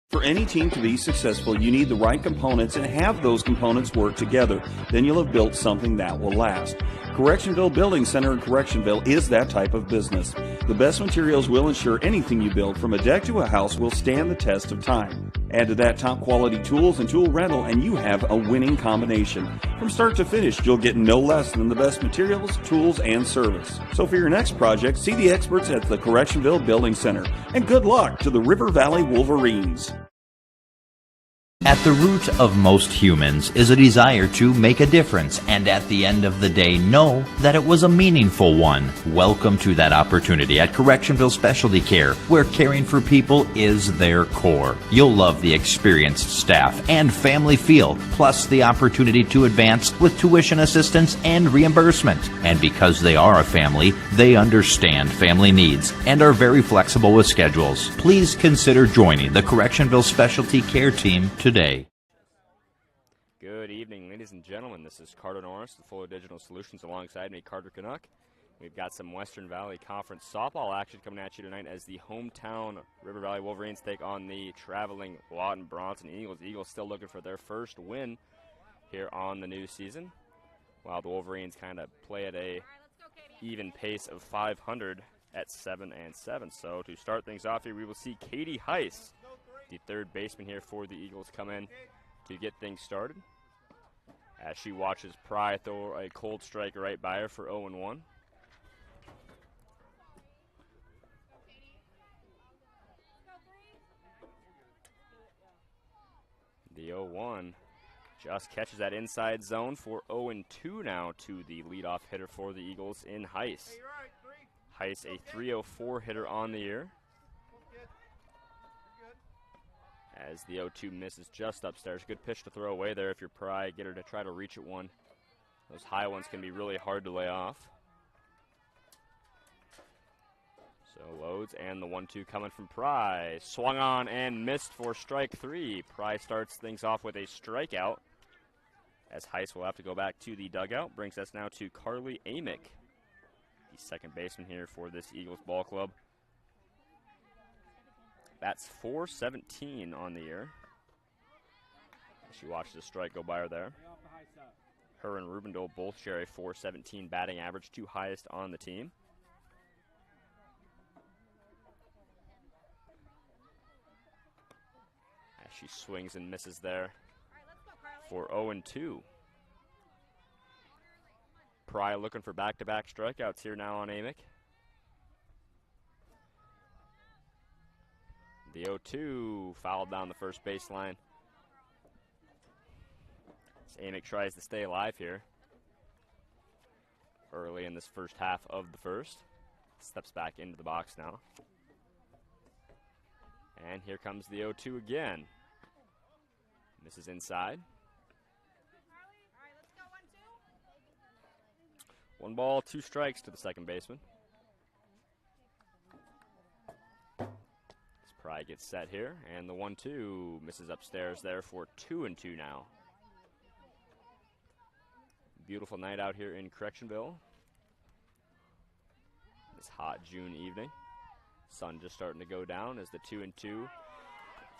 For any team to be successful, you need the right components and have those components work together. Then you'll have built something that will last. Correctionville Building Center in Correctionville is that type of business. The best materials will ensure anything you build, from a deck to a house, will stand the test of time. Add to that top quality tools and tool rental, and you have a winning combination. From start to finish, you'll get no less than the best materials, tools, and service. So for your next project, see the experts at the Correctionville Building Center. And good luck to the River Valley Wolverines. At the root of most humans is a desire to make a difference, and at the end of the day, know that it was a meaningful one. Welcome to that opportunity at Correctionville Specialty Care, where caring for people is their core. You'll love the experienced staff and family feel, plus the opportunity to advance with tuition assistance and reimbursement. And because they are a family, they understand family needs and are very flexible with schedules. Please consider joining the Correctionville Specialty Care team today. Good evening, ladies and gentlemen. This is Carter Norris, the Fuller Digital Solutions, alongside me, Carter Canuck. We've got some Western Valley Conference softball action coming at you tonight as the hometown River Valley Wolverines take on the traveling Lawton-Bronson Eagles. Eagles still looking for their first win here on the new season, while the Wolverines kind of play at a even pace of 500 at 7-7. So to start things off here, we will see Katie Heiss, the third baseman here for the Eagles, come in to get things started, as she watches Pry throw a cold strike right by her for 0-1. The 0-1 just catches that inside zone for 0-2 now to the leadoff hitter for the Eagles in Heiss. Heiss, a .304 hitter on the year, as the 0-2 misses just upstairs. Good pitch to throw away there if you're Pry. Get her to try to reach at one. Those high ones can be really hard to lay off. So loads, and the 1-2 coming from Pry. Swung on and missed for strike three. Pry starts things off with a strikeout, as Heiss will have to go back to the dugout. Brings us now to Carly Amick, the second baseman here for this Eagles ball club. That's .417 on the year. She watches a strike go by her there. Her and Rubendole both share a .417 batting average, two highest on the team. As she swings and misses there for 0-2. Pry looking for back-to-back strikeouts here now on Amick. The 0-2 fouled down the first baseline. As Amick tries to stay alive here early in this first half of the first. Steps back into the box now. And here comes the 0-2 again. Misses inside. 1 ball, 2 strikes to the second baseman. Pry gets set here, and the 1-2 misses upstairs there for 2-2 now. Beautiful night out here in Correctionville. This hot June evening. Sun just starting to go down as the 2-2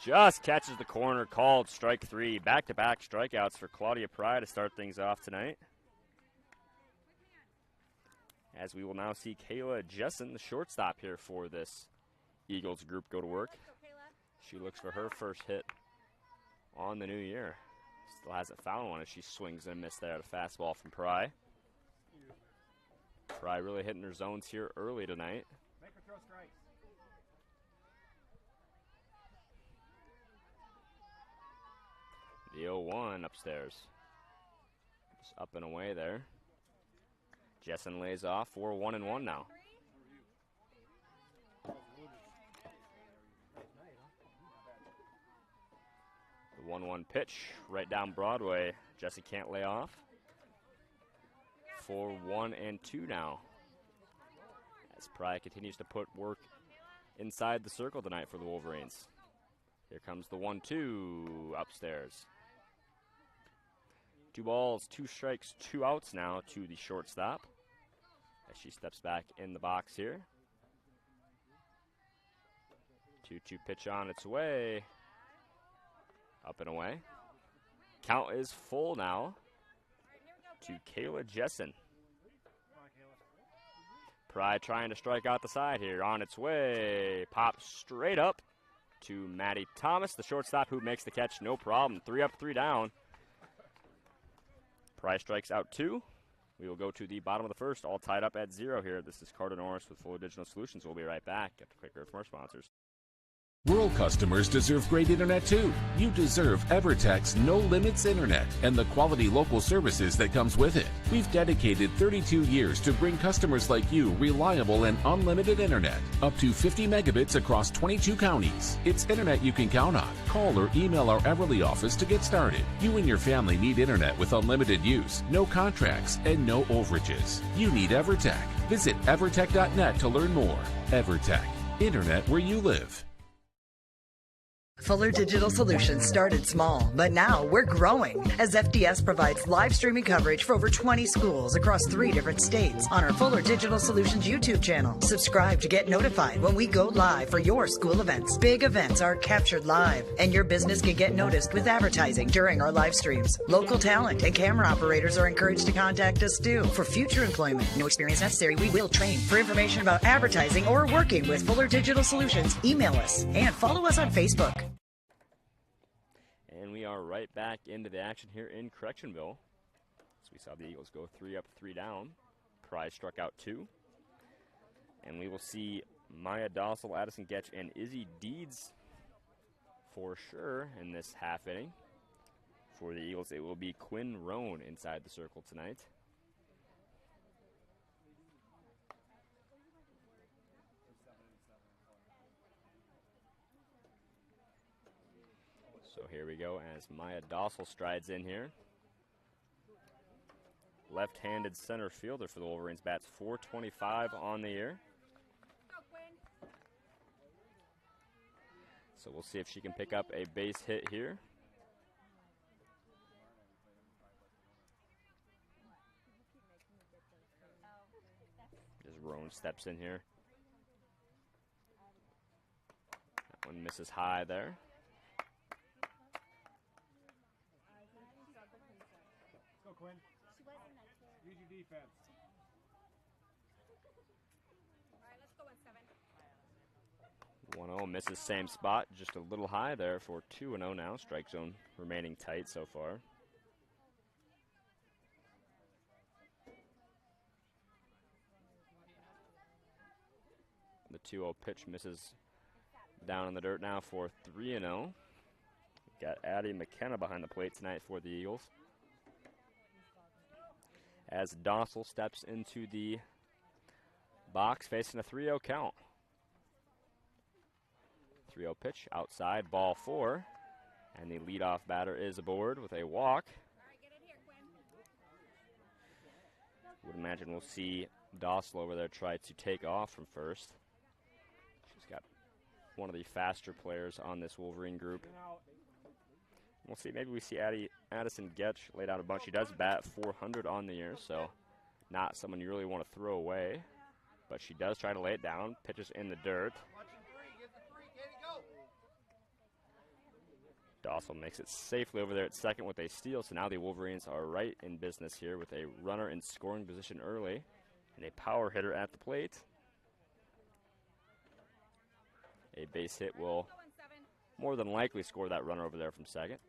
just catches the corner, called strike three. Back-to-back strikeouts for Claudia Pry to start things off tonight, as we will now see Kayla Jessen, the shortstop here for this Eagles group, go to work. She looks for her first hit on the new year. Still hasn't found one as she swings and a miss there at a fastball from Pry. Pry really hitting her zones here early tonight. Make her throw strikes. The 0-1 upstairs. Just up and away there. Jessen lays off for 1-1 now. The 1-1 pitch right down Broadway. Jesse can't lay off. For 1-2 now, as Pry continues to put work inside the circle tonight for the Wolverines. Here comes the 1-2 upstairs. 2 balls, 2 strikes, 2 outs now to the shortstop, as she steps back in the box here. 2-2 pitch on its way. Up and away. Count is full now to Kayla Jessen. Pride trying to strike out the side here. On its way. Pop straight up to Maddie Thomas, the shortstop, who makes the catch. No problem. 3 up, 3 down. Pride strikes out 2. We will go to the bottom of the first, all tied up at 0 here. This is Carter Norris with Fuller Digital Solutions. We'll be right back after a quick word from our sponsors. Rural customers deserve great internet too. You deserve EverTech's No Limits Internet and the quality local services that comes with it. We've dedicated 32 years to bring customers like you reliable and unlimited internet, up to 50 megabits across 22 counties. It's internet you can count on. Call or email our Everly office to get started. You and your family need internet with unlimited use, no contracts, and no overages. You need EverTech. Visit evertech.net to learn more. EverTech, internet where you live. Fuller Digital Solutions started small, but now we're growing as FDS provides live streaming coverage for over 20 schools across 3 different states on our Fuller Digital Solutions YouTube channel. Subscribe to get notified when we go live for your school events. Big events are captured live, and your business can get noticed with advertising during our live streams. Local talent and camera operators are encouraged to contact us too for future employment. No experience necessary. We will train. For information about advertising or working with Fuller Digital Solutions, email us and follow us on Facebook. And we are right back into the action here in Correctionville. So we saw the Eagles go 3 up, 3 down. Prize struck out 2. And we will see Maya Dossel, Addison Getch, and Izzy Deeds for sure in this half inning. For the Eagles, it will be Quinn Roan inside the circle tonight. So here we go as Maya Dossel strides in here. Left-handed center fielder for the Wolverines, bats .425 on the year. So we'll see if she can pick up a base hit here. As Roan steps in here. That one misses high there. Quinn. Use your defense. All right, let's go 1-0, misses same spot, just a little high there for 2-0 now. Strike zone remaining tight so far. The 2-0 pitch misses down in the dirt now for 3-0. Got Addie McKenna behind the plate tonight for the Eagles. As Dossel steps into the box facing a 3-0 count. 3-0 pitch outside, ball 4. And the leadoff batter is aboard with a walk. Would imagine we'll see Dossel over there try to take off from first. She's got one of the faster players on this Wolverine group. We'll see. Maybe we see Addison Getch laid out a bunch. She does bat .400 on the year, so not someone you really want to throw away. But she does try to lay it down. Pitches in the dirt. Dossel makes it safely over there at second with a steal. So now the Wolverines are right in business here with a runner in scoring position early and a power hitter at the plate. A base hit will more than likely score that runner over there from second.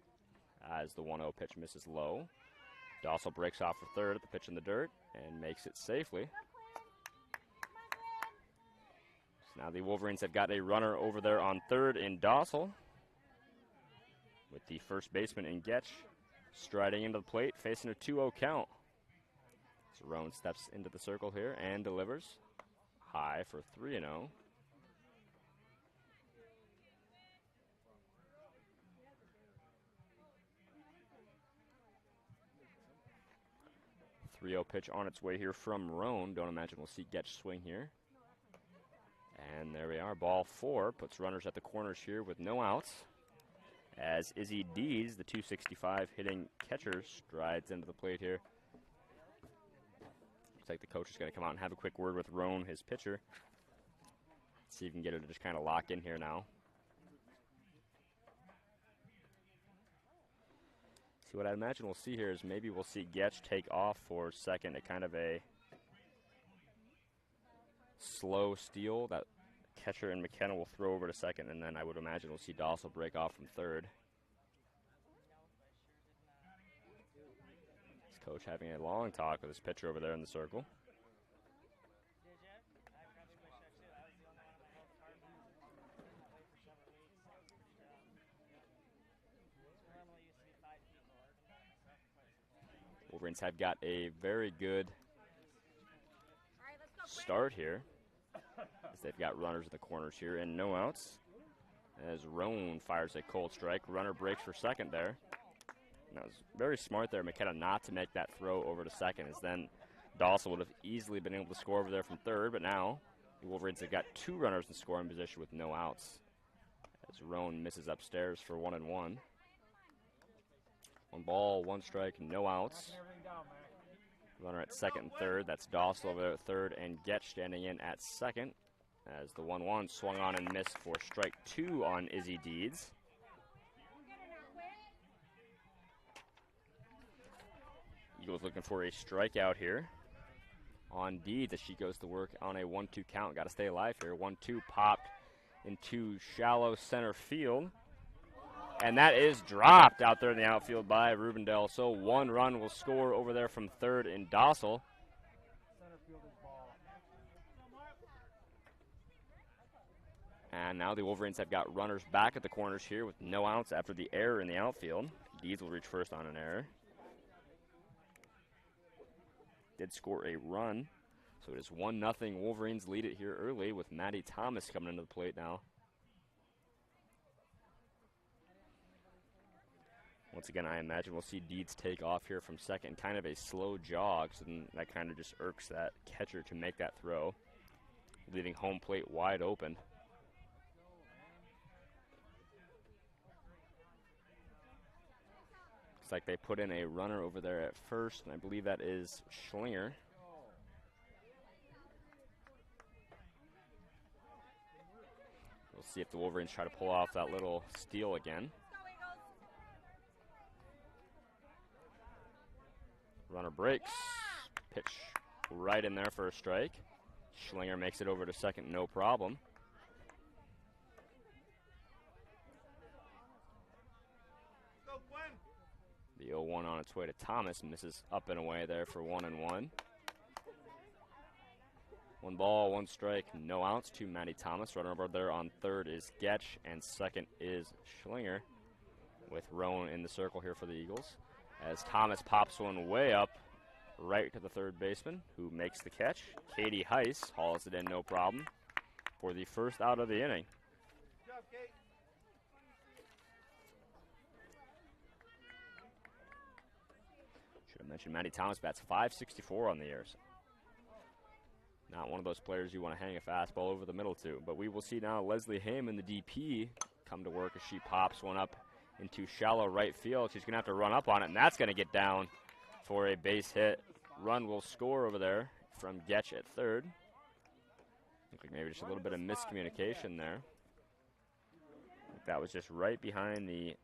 As the 1-0 pitch misses low. Dossel breaks off for third at the pitch in the dirt and makes it safely. So now the Wolverines have got a runner over there on third in Dossel, with the first baseman in Getch striding into the plate, facing a 2-0 count. So Roan steps into the circle here and delivers high for 3-0. 3-0 pitch on its way here from Roan. Don't imagine we'll see Getch swing here. And there we are, ball 4. Puts runners at the corners here with no outs. As Izzy Dees, the .265 hitting catcher, strides into the plate here. Looks like the coach is going to come out and have a quick word with Roan, his pitcher. See if we can get her to just kind of lock in here now. See, what I imagine we'll see here is maybe we'll see Getch take off for second at kind of a slow steal that catcher and McKenna will throw over to second, and then I would imagine we'll see Dossel break off from third. His coach having a long talk with his pitcher over there in the circle. Wolverines have got a very good start here, as they've got runners in the corners here and no outs. As Roan fires a cold strike, runner breaks for second there. And that was very smart there, McKenna, not to make that throw over to second, as then Dawson would have easily been able to score over there from third, but now the Wolverines have got two runners in scoring position with no outs, as Roan misses upstairs for 1-1. 1 ball, 1 strike, no outs. Runner at second and third. That's Dossel over there at third, and Getch standing in at second, as the 1-1 swung on and missed for strike 2 on Izzy Deeds. Eagles looking for a strikeout here on Deeds as she goes to work on a 1-2 count. Got to stay alive here. 1-2 popped into shallow center field. And that is dropped out there in the outfield by Rubendell. So 1 run will score over there from third in Dossel. And now the Wolverines have got runners back at the corners here with no outs after the error in the outfield. Deeds will reach first on an error. Did score a run. So it is 1-0. Wolverines lead it here early with Maddie Thomas coming into the plate now. Once again, I imagine we'll see Deeds take off here from second, kind of a slow jog, so then that kind of just irks that catcher to make that throw, leaving home plate wide open. Looks like they put in a runner over there at first, and I believe that is Schlinger. We'll see if the Wolverines try to pull off that little steal again. Runner breaks. Pitch right in there for a strike. Schlinger makes it over to second, no problem. The 0-1 on its way to Thomas, misses up and away there for 1-1. 1 ball, 1 strike, no outs to Maddie Thomas. Runner over there on third is Getch, and second is Schlinger, with Roan in the circle here for the Eagles, as Thomas pops one way up right to the third baseman, who makes the catch. Katie Heiss hauls it in no problem for the first out of the inning. Good job, Kate. Should have mentioned Maddie Thomas bats .564 on the years. Not one of those players you want to hang a fastball over the middle to, but we will see now Leslie Heyman, the DP, come to work as she pops one up into shallow right field. She's going to have to run up on it, and that's going to get down for a base hit. Run will score over there from Getch at third. Looks like maybe just a little bit of miscommunication there. That was just right behind the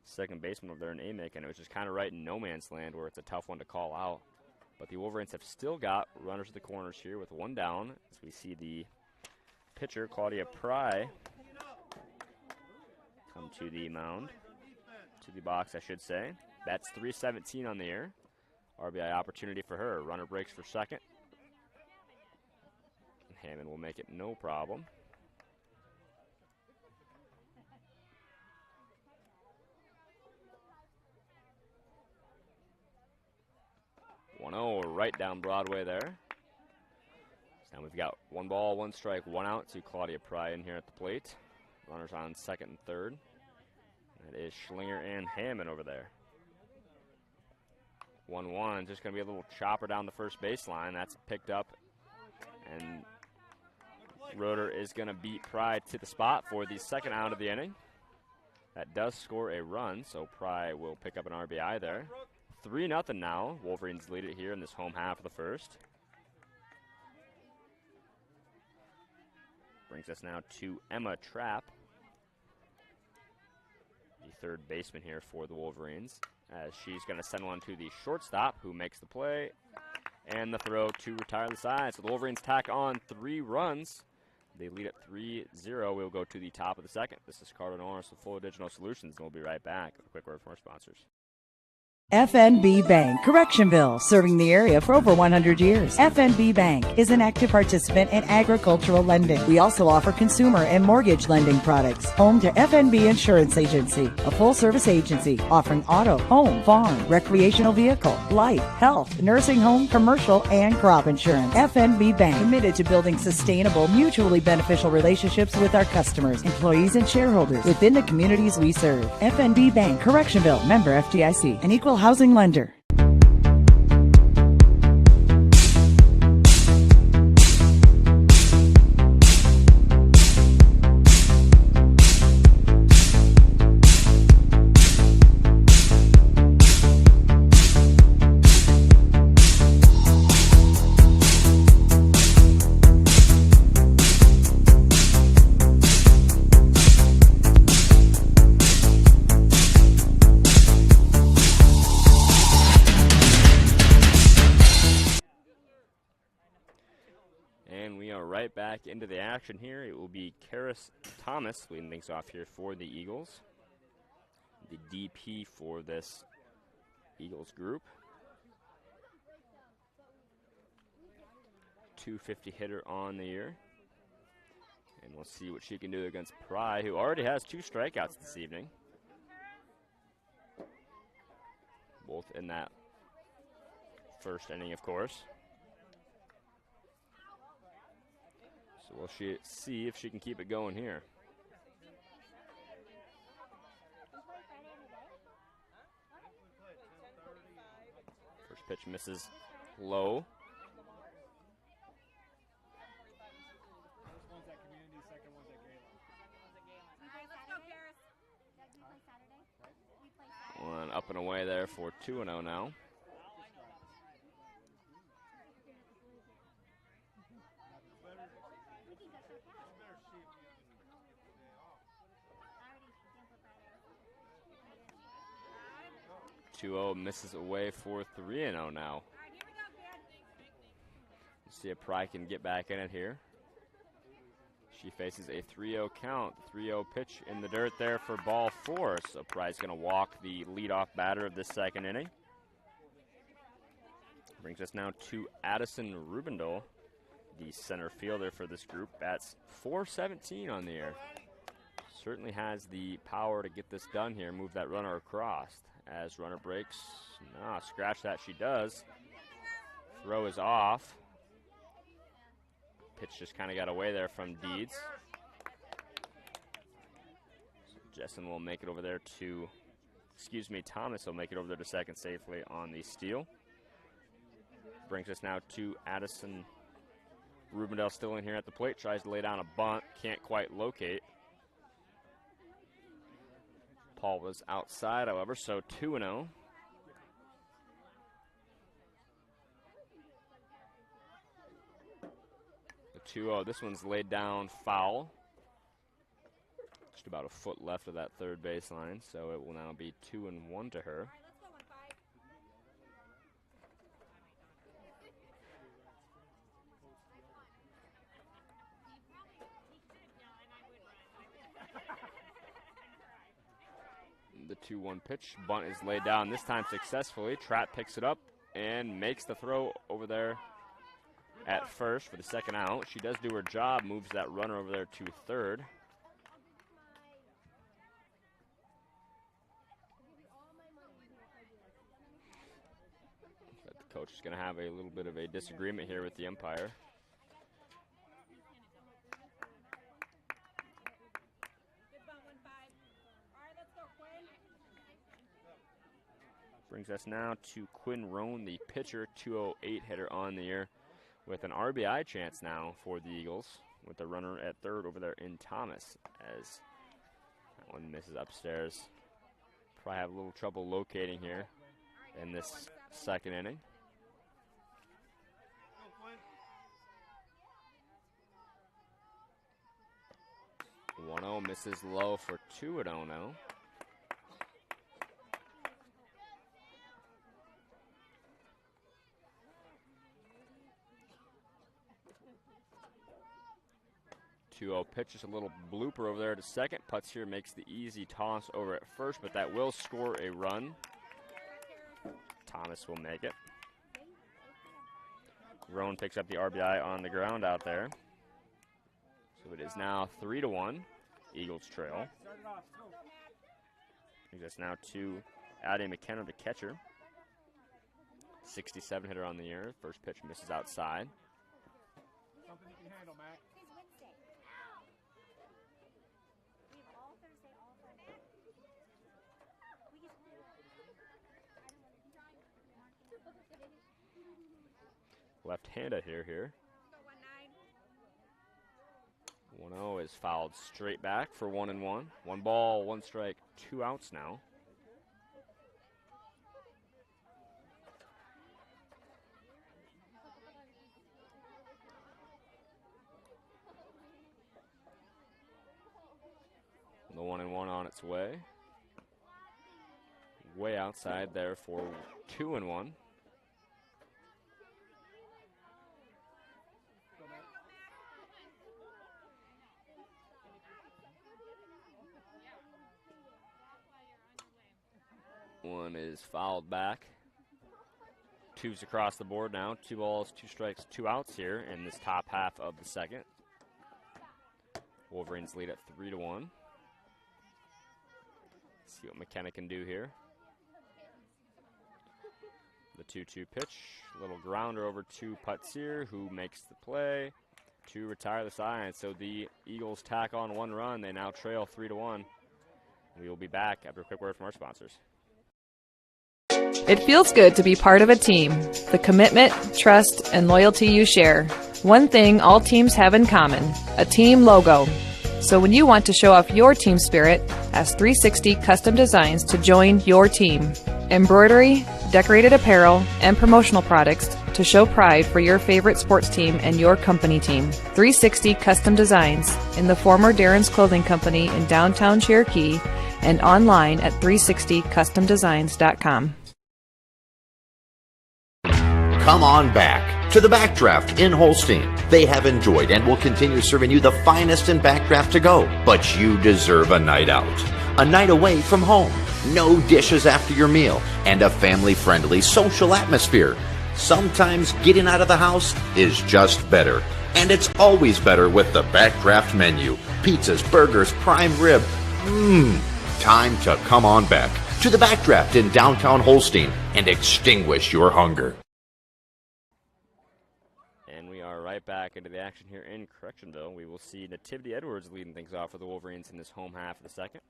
second baseman over there in Amick, and it was just kind of right in no man's land where it's a tough one to call out. But the Wolverines have still got runners at the corners here with 1 down, as we see the pitcher, Claudia Pry, come to the mound. To the box, I should say. That's .317 on the year. RBI opportunity for her. Runner breaks for second. And Hammond will make it no problem. Right down Broadway there. So now we've got 1 ball, 1 strike, 1 out to Claudia Pry in here at the plate. Runners on second and third. That is Schlinger and Hammond over there. 1-1, just going to be a little chopper down the first baseline. That's picked up, and Roeder is going to beat Pry to the spot for the second out of the inning. That does score a run, so Pry will pick up an RBI there. 3-0 now. Wolverines lead it here in this home half of the first. Brings us now to Emma Trapp, the third baseman here for the Wolverines. as she's going to send one to the shortstop, who makes the play, and the throw to retire the side. So the Wolverines tack on 3 runs. They lead at 3-0. We'll go to the top of the second. This is Carter Norris with Fuller Digital Solutions, and we'll be right back with a quick word from our sponsors. FNB Bank, Correctionville, serving the area for over 100 years. FNB Bank is an active participant in agricultural lending. We also offer consumer and mortgage lending products. Home to FNB Insurance Agency, a full-service agency offering auto, home, farm, recreational vehicle, life, health, nursing home, commercial, and crop insurance. FNB Bank, committed to building sustainable, mutually beneficial relationships with our customers, employees, and shareholders within the communities we serve. FNB Bank, Correctionville, member FDIC, an equal housing lender. Back into the action here. It will be Karis Thomas leading things off here for the Eagles. The DP for this Eagles group. 250 hitter on the year. And we'll see what she can do against Pry, who already has 2 strikeouts this evening. Both in that first inning, of course. So we'll see if she can keep it going here. First pitch misses low. One up and away there for 2-0 now. Misses away for 3-0 now. Let's see if Pry can get back in it here. She faces a 3-0 count. 3-0 pitch in the dirt there for ball 4. So Pry's going to walk the leadoff batter of this second inning. Brings us now to Addison Rubendal, the center fielder for this group. Bats .417 on the year. Certainly has the power to get this done here, move that runner across. As runner breaks, scratch that she does. Throw is off. Pitch just kind of got away there from Deeds. Jessen will make it over there to, Thomas will make it over there to second safely on the steal. Brings us now to Addison Rubendal still in here at the plate. Tries to lay down a bunt, can't quite locate. Paul was outside, however, so 2-0. The 2-0, this one's laid down foul. Just about a foot left of that third baseline, so it will now be 2-1 to her. The 2-1 pitch. Bunt is laid down, this time successfully. Trapp picks it up and makes the throw over there at first for the second out. She does do her job, moves that runner over there to third. But the coach is going to have a little bit of a disagreement here with the umpire. Brings us now to Quinn Roan, the pitcher, 208 hitter on the year, with an RBI chance now for the Eagles, with the runner at third over there in Thomas, as that one misses upstairs. Probably have a little trouble locating here in this second inning. One 1-0 misses low for 2-0 now. 2-0 pitch, just a little blooper over there to second. Putz here makes the easy toss over at first, but that will score a run. Thomas will make it. Roan picks up the RBI on the ground out there. So it is now 3-1. Eagles trail. Brings us now to Addie McKenna, the catcher. 67 hitter on the year. First pitch misses outside. Something you can handle, Mac. Left-handed hitter here. 1-0 is fouled straight back for 1-1. 1 ball, 1 strike, 2 outs now. The 1-1 on its way. Way outside there for 2-1. One is fouled back. 2's across the board now. 2 balls, 2 strikes, 2 outs here in this top half of the second. Wolverines lead at 3-1. See what McKenna can do here. The 2-2 pitch. Little grounder over to Putzier, who makes the play to retire the side. So the Eagles tack on 1 run. They now trail 3-1. We will be back after a quick word from our sponsors. It feels good to be part of a team. The commitment, trust, and loyalty you share. One thing all teams have in common, a team logo. So when you want to show off your team spirit, ask 360 Custom Designs to join your team. Embroidery, decorated apparel, and promotional products to show pride for your favorite sports team and your company team. 360 Custom Designs in the former Darren's Clothing Company in downtown Cherokee and online at 360customdesigns.com. Come on back to the Backdraft in Holstein. They have enjoyed and will continue serving you the finest in Backdraft to go. But you deserve a night out, a night away from home, no dishes after your meal, and a family-friendly social atmosphere. Sometimes getting out of the house is just better. And it's always better with the Backdraft menu. Pizzas, burgers, prime rib. Time to come on back to the Backdraft in downtown Holstein and extinguish your hunger. Right back into the action here in Correctionville. We will see Nativity Edwards leading things off for the Wolverines in this home half of the second.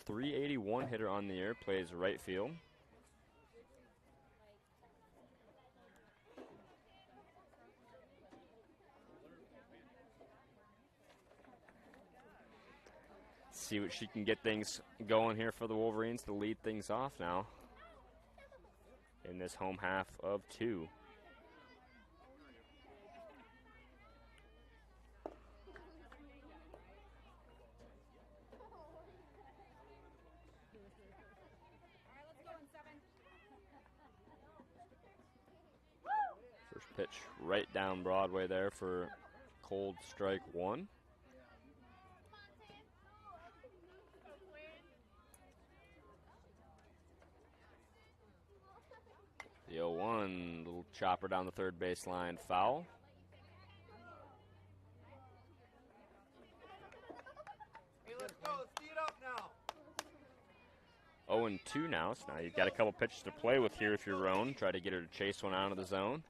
381 hitter on the year, plays right field. See what she can get things going here for the Wolverines to lead things off now in this home half of 2. Pitch right down Broadway there for cold strike 1. The 0-1, little chopper down the third baseline, foul. Hey, let's go. Let's tee it up now. 0-2 now, so now you've got a couple pitches to play with here if you're Roan. Try to get her to chase one out of the zone.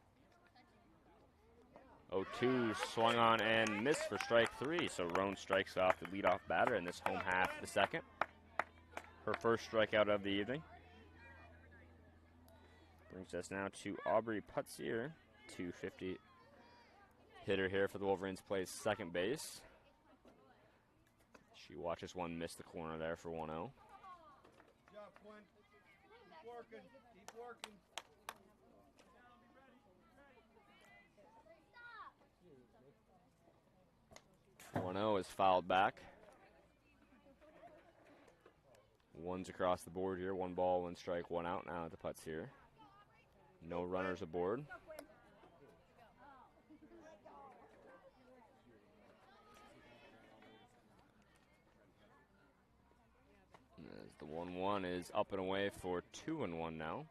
0-2 swung on and missed for strike 3, so Roan strikes off the leadoff batter in this home half of the second. Her first strikeout of the evening. Brings us now to Aubrey Putzier, 250 hitter here for the Wolverines, plays second base. She watches one miss the corner there for 1-0. Good job, Quinn. Keep working. Keep working. 1-0 is fouled back. 1's across the board here. 1 ball, 1 strike, 1 out now at the Putz here. No runners aboard. The 1-1 is up and away for 2-1 now.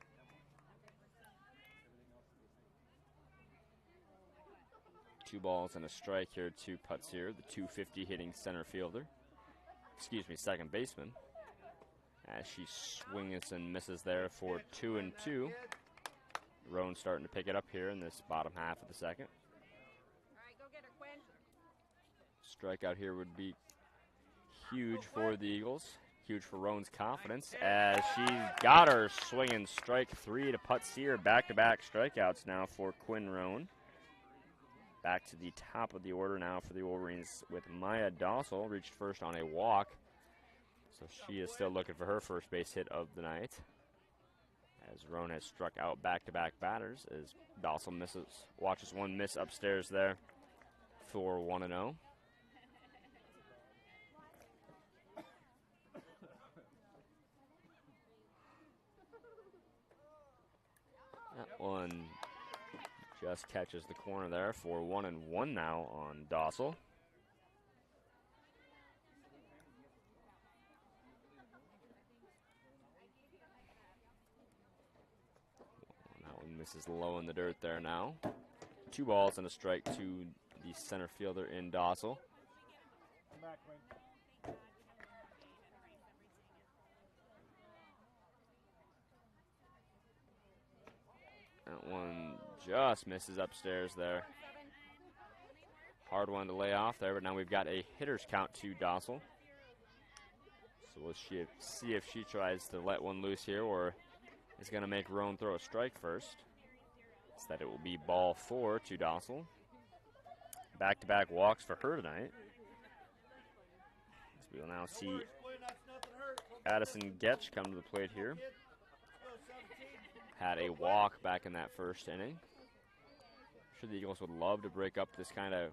Two balls and a strike here to Putsier, the 250 hitting center fielder. Excuse me, second baseman. As she swings and misses there for 2-2. Roan starting to pick it up here in this bottom half of the second. All right, go get her, Quinn. Strikeout here would be huge for the Eagles. Huge for Roan's confidence as she got her swinging strike 3 to Putsier. Back-to-back strikeouts now for Quinn Roan. Back to the top of the order now for the Wolverines with Maya Dossel. Reached first on a walk. So she is still looking for her first base hit of the night. As Roan has struck out back-to-back batters as Dossel watches one miss upstairs there for 1-0. That one just catches the corner there for 1-1 now on Dossel. That one misses low in the dirt there now. 2 balls and a strike to the center fielder in Dossel. That one just misses upstairs there. Hard one to lay off there, but now we've got a hitter's count to Dossel. So we'll see if she tries to let one loose here or is going to make Roan throw a strike first. Instead, it will be ball 4 to Dossel. Back-to-back walks for her tonight. As we will now see Addison Getch come to the plate here. Had a walk back in that first inning. I'm sure the Eagles would love to break up this kind of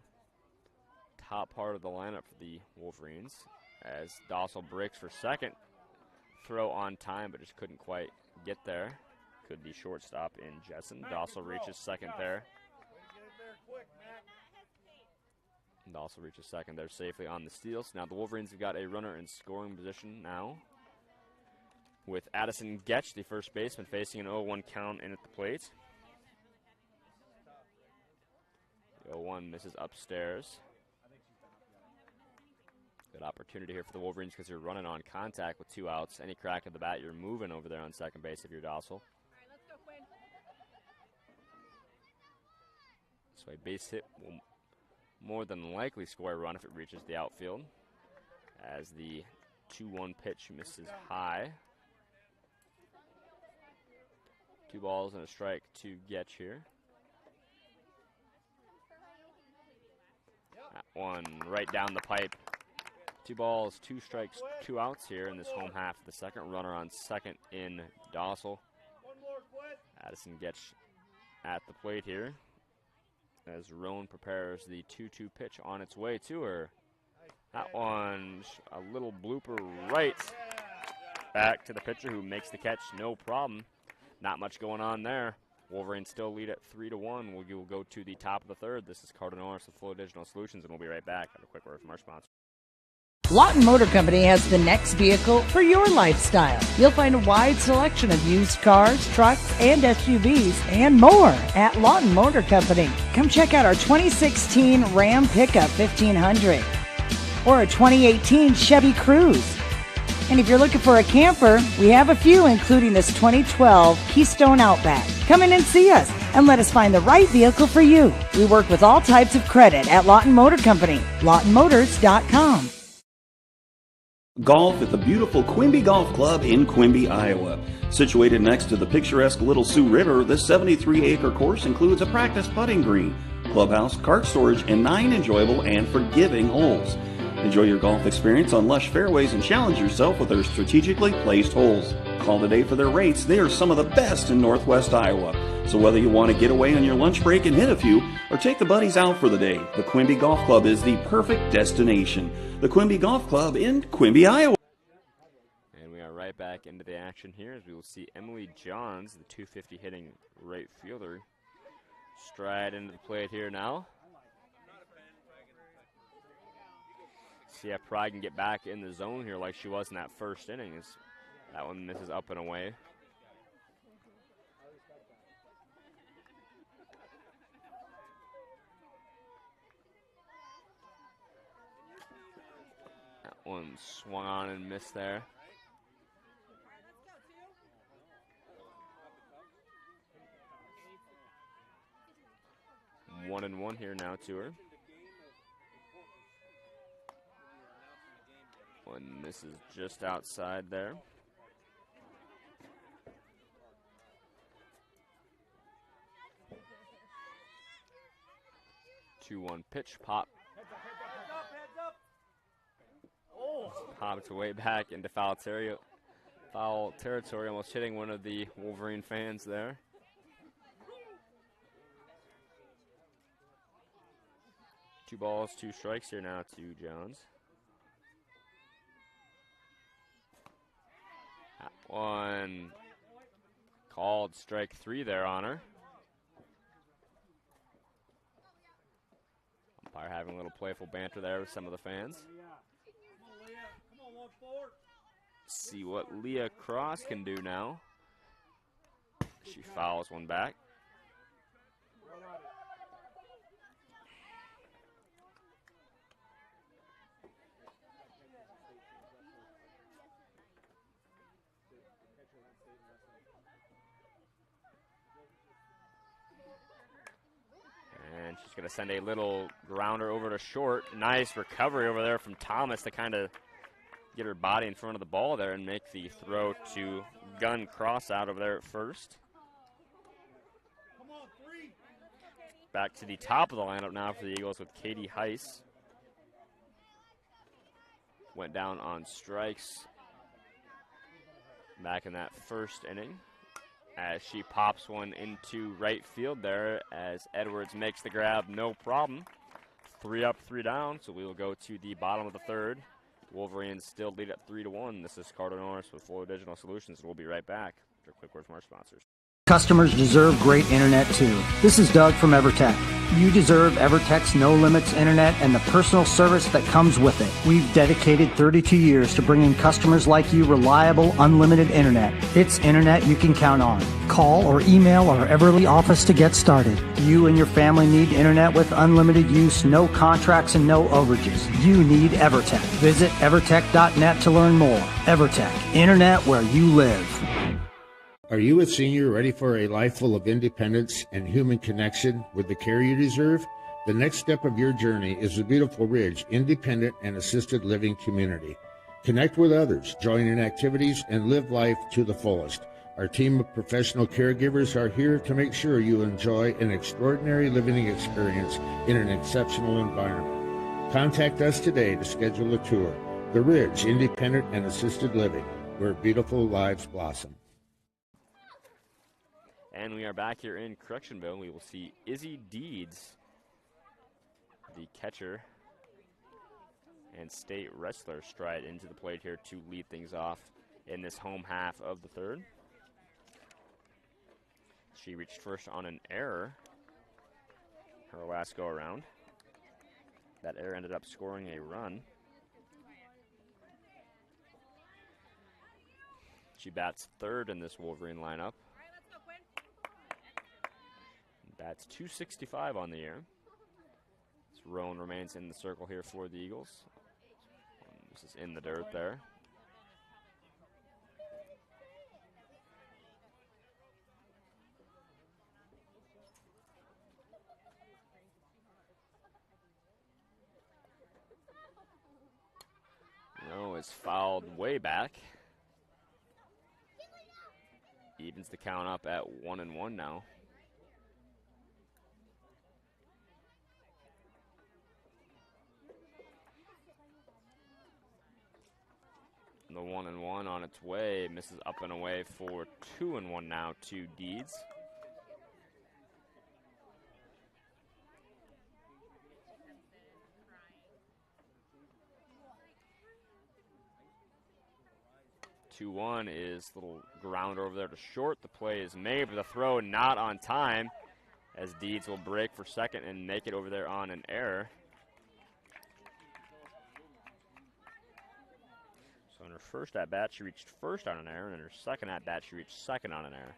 top part of the lineup for the Wolverines. As Dossel breaks for second. Throw on time, but just couldn't quite get there. Could be shortstop in Jessen. Dossel reaches second there. Dossel reaches second there safely on the steal. So now the Wolverines have got a runner in scoring position now, with Addison Getch, the first baseman, facing an 0-1 count in at the plate. The 0-1 misses upstairs. Good opportunity here for the Wolverines because you're running on contact with 2 outs. Any crack of the bat, you're moving over there on second base if you're Dossel. All right, let's go, Quinn. So a base hit will more than likely score a run if it reaches the outfield. As the 2-1 pitch misses high. 2 balls and a strike to Getch here. That one right down the pipe. 2 balls, 2 strikes, 2 outs here in this home half of the second. Runner on second in Dossel. Addison Getch at the plate here as Roan prepares the 2-2 pitch on its way to her. That one, a little blooper right back to the pitcher who makes the catch, no problem. Not much going on there. Wolverines still lead at 3-1. We'll go to the top of the third. This is Carter Norris with Flow Digital Solutions, and we'll be right back. Have a quick word from our sponsor. Lawton Motor Company has the next vehicle for your lifestyle. You'll find a wide selection of used cars, trucks, and SUVs, and more at Lawton Motor Company. Come check out our 2016 Ram Pickup 1500 or a 2018 Chevy Cruze. And if you're looking for a camper, we have a few, including this 2012 Keystone Outback. Come in and see us and let us find the right vehicle for you. We work with all types of credit at Lawton Motor Company, lawtonmotors.com. Golf at the beautiful Quimby Golf Club in Quimby, Iowa. Situated next to the picturesque Little Sioux River, this 73-acre course includes a practice putting green, clubhouse, cart storage, and 9 enjoyable and forgiving holes. Enjoy your golf experience on lush fairways and challenge yourself with their strategically placed holes. Call today for their rates. They are some of the best in Northwest Iowa. So whether you want to get away on your lunch break and hit a few, or take the buddies out for the day, the Quimby Golf Club is the perfect destination. The Quimby Golf Club in Quimby, Iowa. And we are right back into the action here as we will see Emily Johns, the 250 hitting right fielder, stride into the plate here now. See if Pride can get back in the zone here like she was in that first inning. As That one misses up and away. That one swung on and missed there. One and one here now to her. One misses just outside there. 2-1 pitch, pop. Popped way back into foul territory, almost hitting one of the Wolverine fans there. Two balls, two strikes here now to Jones. That one called strike 3 there on her. Umpire having a little playful banter there with some of the fans. See what Leah Cross can do now. She fouls one back. And she's going to send a little grounder over to short. Nice recovery over there from Thomas to kind of get her body in front of the ball there and make the throw to gun Cross out over there at first. Back to the top of the lineup now for the Eagles with Katie Heiss. Went down on strikes back in that first inning as she pops one into right field there as Edwards makes the grab, no problem. 3 up, 3 down, so we will go to the bottom of the third. Wolverines still lead at 3-1. This is Carter Norris with Fuller Digital Solutions. We'll be right back after a quick word from our sponsors. Customers deserve great internet too. This is Doug from EverTech. You deserve EverTech's no limits internet and the personal service that comes with it. We've dedicated 32 years to bringing customers like you reliable, unlimited internet. It's internet you can count on. Call or email our Everly office to get started. You and your family need internet with unlimited use, no contracts, and no overages. You need EverTech. Visit evertech.net to learn more. EverTech, internet where you live. Are you a senior ready for a life full of independence and human connection with the care you deserve? The next step of your journey is the Beautiful Ridge Independent and Assisted Living Community. Connect with others, join in activities, and live life to the fullest. Our team of professional caregivers are here to make sure you enjoy an extraordinary living experience in an exceptional environment. Contact us today to schedule a tour. The Ridge Independent and Assisted Living, where beautiful lives blossom. And we are back here in Correctionville. We will see Izzy Deeds, the catcher and state wrestler, stride into the plate here to lead things off in this home half of the third. She reached first on an error her last go around. That error ended up scoring a run. She bats third in this Wolverine lineup. Bats 265 on the year. Rowan remains in the circle here for the Eagles. This is in the dirt there. No, it's fouled way back. Evens the count up at 1-1 now. The 1-1 on its way, misses up and away for 2-1 now to Deeds. Two one is a little grounder over there to short. The play is made, but the throw not on time as Deeds will break for second and make it over there on an error. her first at-bat, she reached first on an error, and in her second at-bat, she reached second on an error.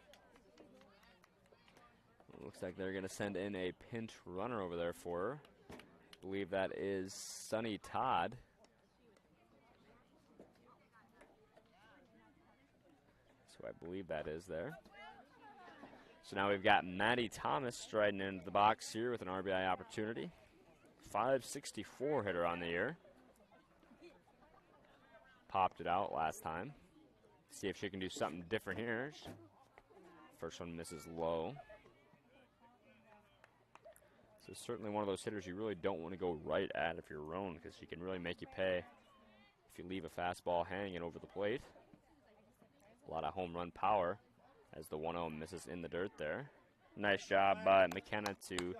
Looks like they're going to send in a pinch runner over there for her. I believe that is Sunny Todd. So I believe that is there. So now we've got Maddie Thomas striding into the box here with an RBI opportunity. 564 hitter on the year. Popped it out last time. See if she can do something different here. First one misses low. So certainly one of those hitters you really don't want to go right at if you're Roan, because she can really make you pay if you leave a fastball hanging over the plate. A lot of home run power as the 1-0 misses in the dirt there. Nice job by McKenna to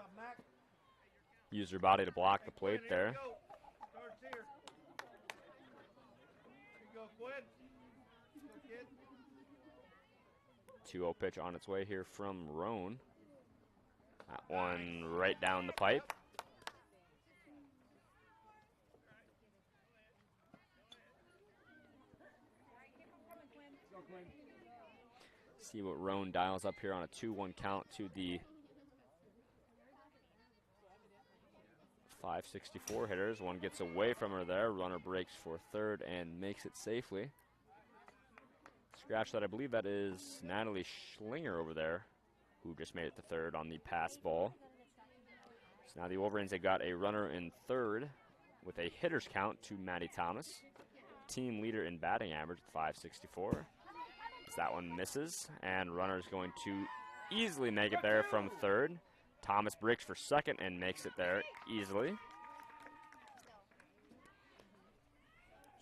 use her body to block the plate there. 2-0 pitch on its way here from Roan. That one right down the pipe. See what Roan dials up here on a 2-1 count to the 564 hitters. One gets away from her there. Runner breaks for third and makes it safely. Scratch that. I believe that is Natalie Schlinger over there, who just made it to third on the pass ball. So now the Wolverines have got a runner in third with a hitter's count to Maddie Thomas. Team leader in batting average at 564. As that one misses, and runner's going to easily make it there from third. Thomas breaks for second and makes it there easily.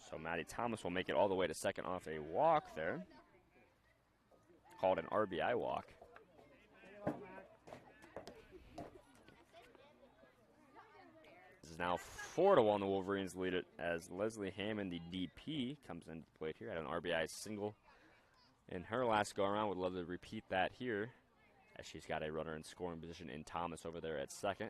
So Maddie Thomas will make it all the way to second off a walk there. Called an RBI walk. This is now 4-1. The Wolverines lead it as Leslie Hammond, the DP, comes into the plate here. Had an RBI single in her last go-around. Would love to repeat that here, as she's got a runner in scoring position in Thomas over there at second.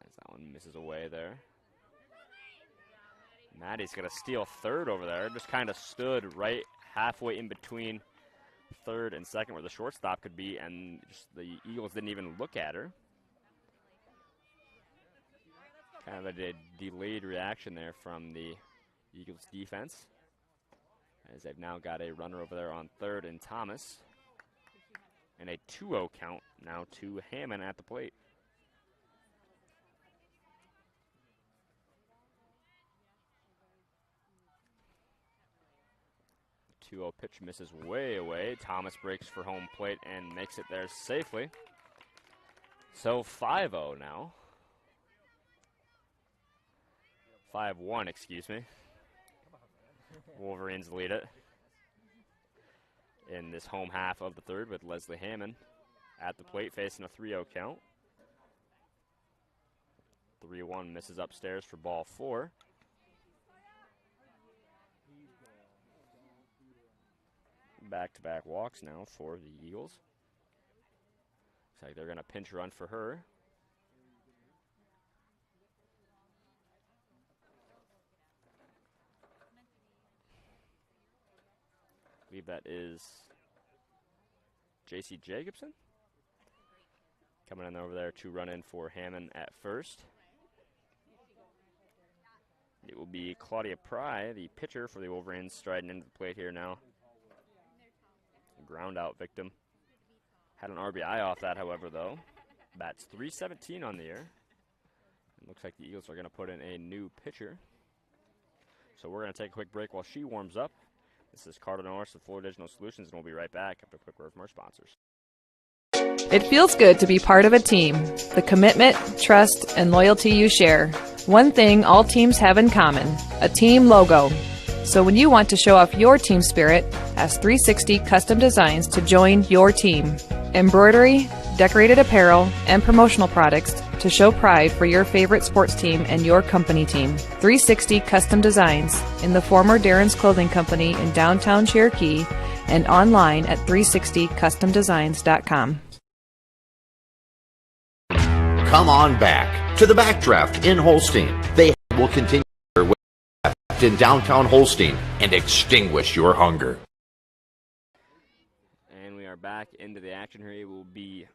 As that one misses away there. Maddie's going to steal third over there. Just kind of stood right halfway in between third and second where the shortstop could be, and just the Eagles didn't even look at her. Kind of a delayed reaction there from the Eagles defense, as they've now got a runner over there on third in Thomas. And a 2-0 count now to Hammond at the plate. 2-0 pitch misses way away. Thomas breaks for home plate and makes it there safely. So 5-0 now. 5-1, excuse me. Wolverines lead it in this home half of the third with Leslie Hammond at the plate facing a 3-0 count. 3-1 misses upstairs for ball 4. Back-to-back walks now for the Eagles. Looks like they're going to pinch run for her. I believe that is J.C. Jacobson coming in over there to run in for Hammond at first. It will be Claudia Pry, the pitcher for the Wolverines, striding into the plate here now. Ground out victim. Had an RBI off that, however, though. Bats .317 on the year. It looks like the Eagles are going to put in a new pitcher. So we're going to take a quick break while she warms up. This is Carter Norris with Florida Digital Solutions, and we'll be right back after a quick word from our sponsors. It feels good to be part of a team. The commitment, trust, and loyalty you share. One thing all teams have in common, a team logo. So when you want to show off your team spirit, ask 360 Custom Designs to join your team. Embroidery, decorated apparel, and promotional products to show pride for your favorite sports team and your company team. 360 Custom Designs in the former Darren's Clothing Company in downtown Cherokee and online at 360customdesigns.com. Come on back to the Backdraft in Holstein. They will continue their in downtown Holstein and extinguish your hunger. And we are back into the action here. It will be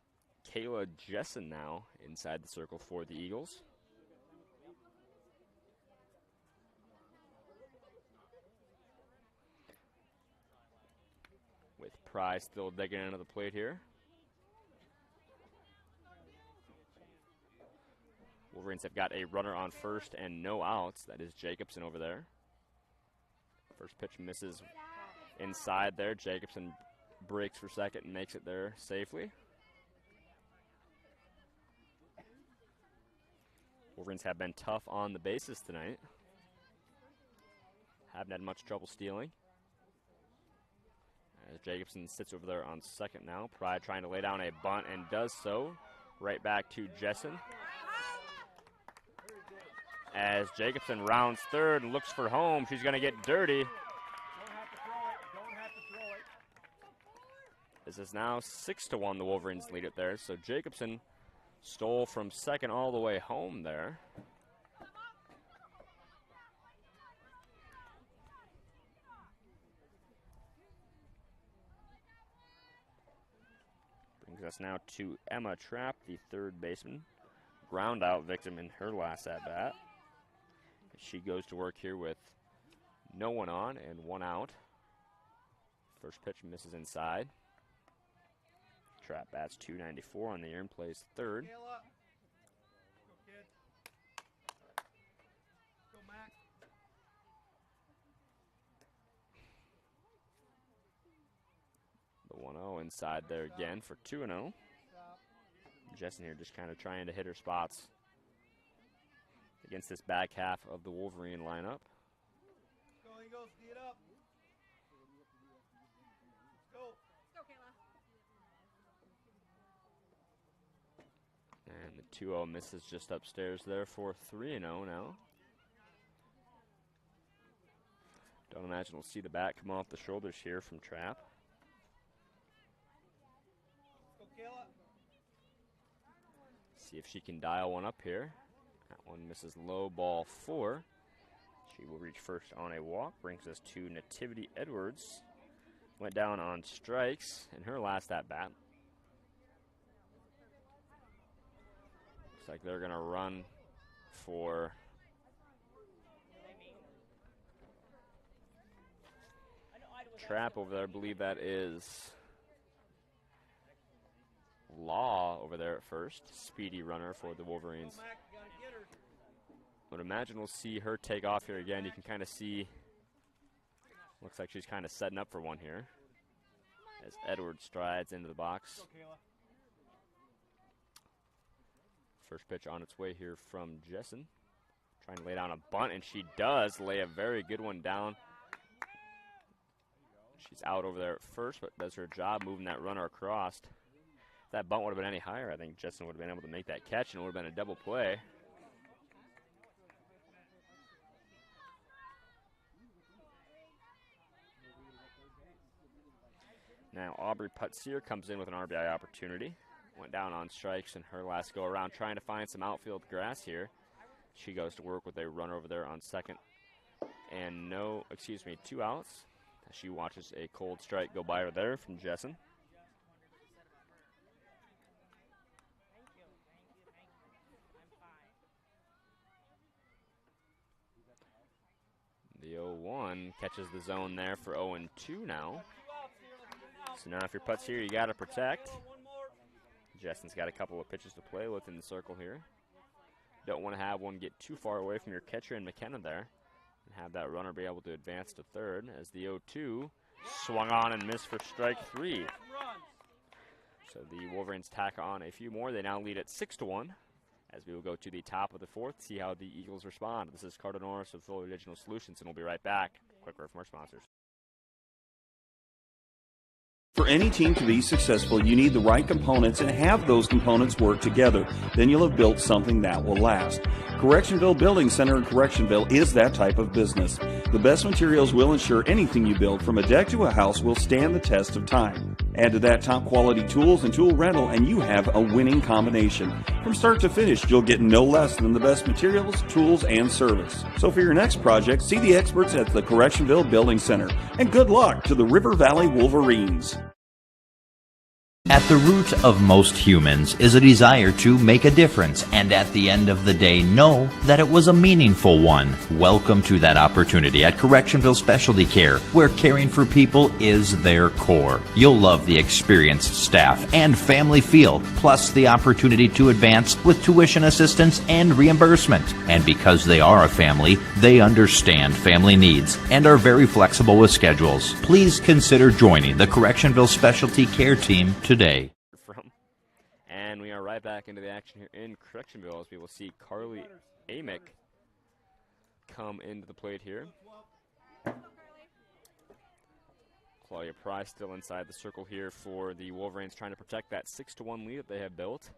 Kayla Jessen now inside the circle for the Eagles. With Pry still digging into the plate here. Wolverines have got a runner on first and no outs. That is Jacobson over there. First pitch misses inside there. Jacobson breaks for second and makes it there safely. Wolverines have been tough on the bases tonight. Haven't had much trouble stealing. As Jacobson sits over there on second now. Pride trying to lay down a bunt and does so. Right back to Jessen. As Jacobson rounds third and looks for home, she's going to get dirty. This is now 6-1, the Wolverines lead it there. So Jacobson stole from second all the way home there. Brings us now to Emma Trapp, the third baseman. Ground out victim in her last at-bat. She goes to work here with no one on and one out. First pitch misses inside. Trapp bats .294 on the year and plays third. The 1-0 inside there again for 2-0. Jessen here just kind of trying to hit her spots against this back half of the Wolverine lineup. Go, Eagles, get up. Go. Go, Kayla. And the 2-0 misses just upstairs there for 3-0 now. Don't imagine we'll see the bat come off the shoulders here from Trapp. Go, Kayla. See if she can dial one up here. That one misses low, ball 4. She will reach first on a walk. Brings us to Nativity Edwards. Went down on strikes in her last at-bat. Looks like they're going to run for Trapp over there. I believe that is Law over there at first. Speedy runner for the Wolverines. I would imagine we'll see her take off here again. You can kind of see, looks like she's kind of setting up for one here as Edwards strides into the box. First pitch on its way here from Jessen. Trying to lay down a bunt, and she does lay a very good one down. She's out over there at first, but does her job moving that runner across. If that bunt would have been any higher, I think Jessen would have been able to make that catch, and it would have been a double play. Now Aubrey Putzier comes in with an RBI opportunity. Went down on strikes in her last go around, trying to find some outfield grass here. She goes to work with a runner over there on second. And 2 outs. She watches a cold strike go by her there from Jessen. The 0-1 catches the zone there for 0-2 now. So now if your putt's here, you got to protect. Jessen's got a couple of pitches to play with in the circle here. Don't want to have one get too far away from your catcher and McKenna there. And have that runner be able to advance to third as the 0-2 swung on and missed for strike 3. So the Wolverines tack on a few more. They now lead at 6-1 as we will go to the top of the fourth, see how the Eagles respond. This is Carter Norris of Fuller Digital Solutions, and we'll be right back. Quick word from our sponsors. For any team to be successful, you need the right components and have those components work together. Then you'll have built something that will last. Correctionville Building Center in Correctionville is that type of business. The best materials will ensure anything you build, from a deck to a house, will stand the test of time. Add to that top quality tools and tool rental and you have a winning combination. From start to finish, you'll get no less than the best materials, tools, and service. So for your next project, see the experts at the Correctionville Building Center. And good luck to the River Valley Wolverines. At the root of most humans is a desire to make a difference, and at the end of the day know that it was a meaningful one. Welcome to that opportunity at Correctionville Specialty Care, where caring for people is their core. You'll love the experienced staff and family feel, plus the opportunity to advance with tuition assistance and reimbursement. And because they are a family, they understand family needs and are very flexible with schedules. Please consider joining the Correctionville Specialty Care team today. And we are right back into the action here in Correctionville as we will see Carly Amick come into the plate here. Claudia Pry still inside the circle here for the Wolverines, trying to protect that 6-1 lead that they have built.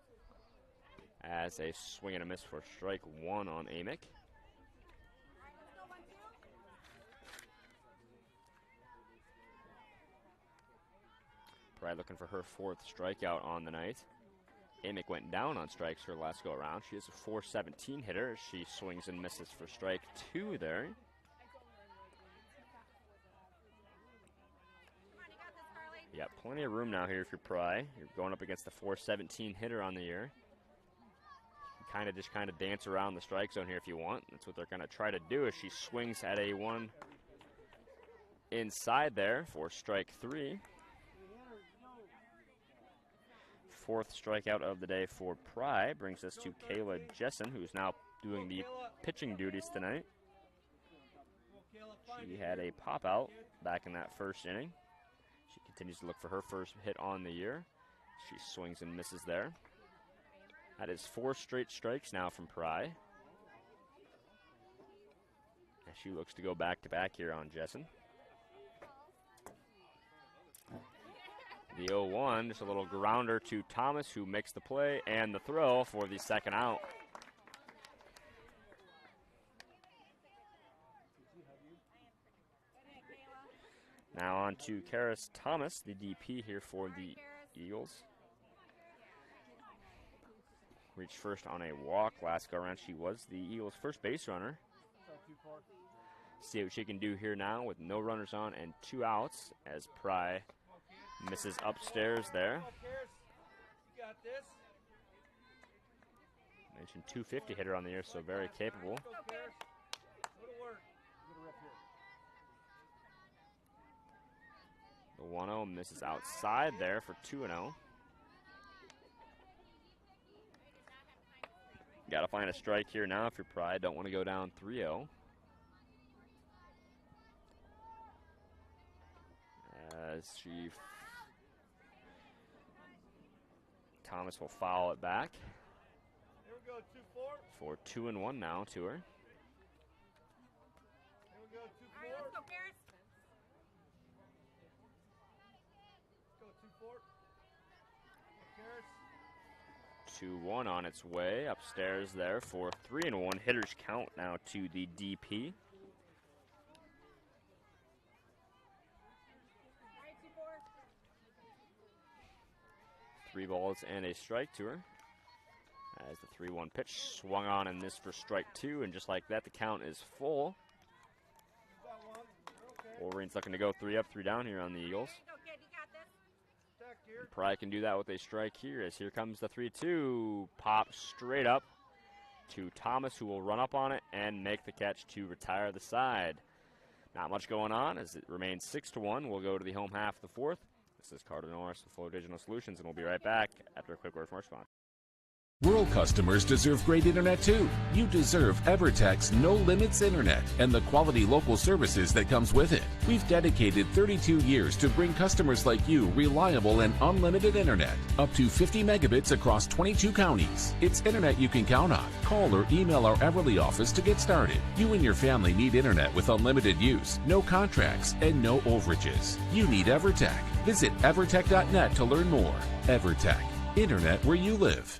As a swing and a miss for strike one on Amick. Pry looking for her fourth strikeout on the night. Amick went down on strikes her last go around. She is a .417 hitter. She swings and misses for strike two there. You got plenty of room now here if you're Pry. You're going up against the .417 hitter on the year. You can just dance around the strike zone here if you want. That's what they're going to try to do as she swings at a one inside there for strike three. Fourth strikeout of the day for Pry brings us to Kayla Jessen, who's now doing the pitching duties tonight. She had a pop out back in that first inning. She continues to look for her first hit on the year. She swings and misses there. That is 4 straight strikes now from Pry. And she looks to go back-to-back here on Jessen. The 0-1, just a little grounder to Thomas, who makes the play and the throw for the second out. Now on to Karis Thomas, the DP here for the Eagles. Reached first on a walk last go around. She was the Eagles' first base runner. See what she can do here now with no runners on and 2 outs as Pry misses upstairs there. Mentioned 250 hitter on the year, so very capable. The 1-0 misses outside there for 2-0. Got to find a strike here now if you're Pry. Don't want to go down 3-0. As Thomas will foul it back. Here we go, 2-4. For 2-1 now to her. Here we go, 2-4. All right, let's go, Paris. Let's go, 2-4. 2-1 on its way upstairs there for 3-1. Hitters count now to the DP. All right, 2-4. 3 balls and a strike to her. As the 3-1 pitch swung on and missed for strike 2, and just like that, the count is full. Wolverines looking to go 3 up, 3 down here on the Eagles. Go, kid, you got this. And Pry can do that with a strike here, as here comes the 3-2. Pop straight up to Thomas, who will run up on it and make the catch to retire the side. Not much going on as it remains 6-1. We'll go to the home half of the fourth. This is Carter Norris with Flow Digital Solutions, and we'll be right back after a quick word from our sponsor. Rural customers deserve great internet too. You deserve EverTech's no limits internet and the quality local services that comes with it. We've dedicated 32 years to bring customers like you reliable and unlimited internet, up to 50 megabits across 22 counties. It's internet you can count on. Call or email our Everly office to get started. You and your family need internet with unlimited use, no contracts, and no overages. You need EverTech. Visit evertech.net to learn more. EverTech, internet where you live.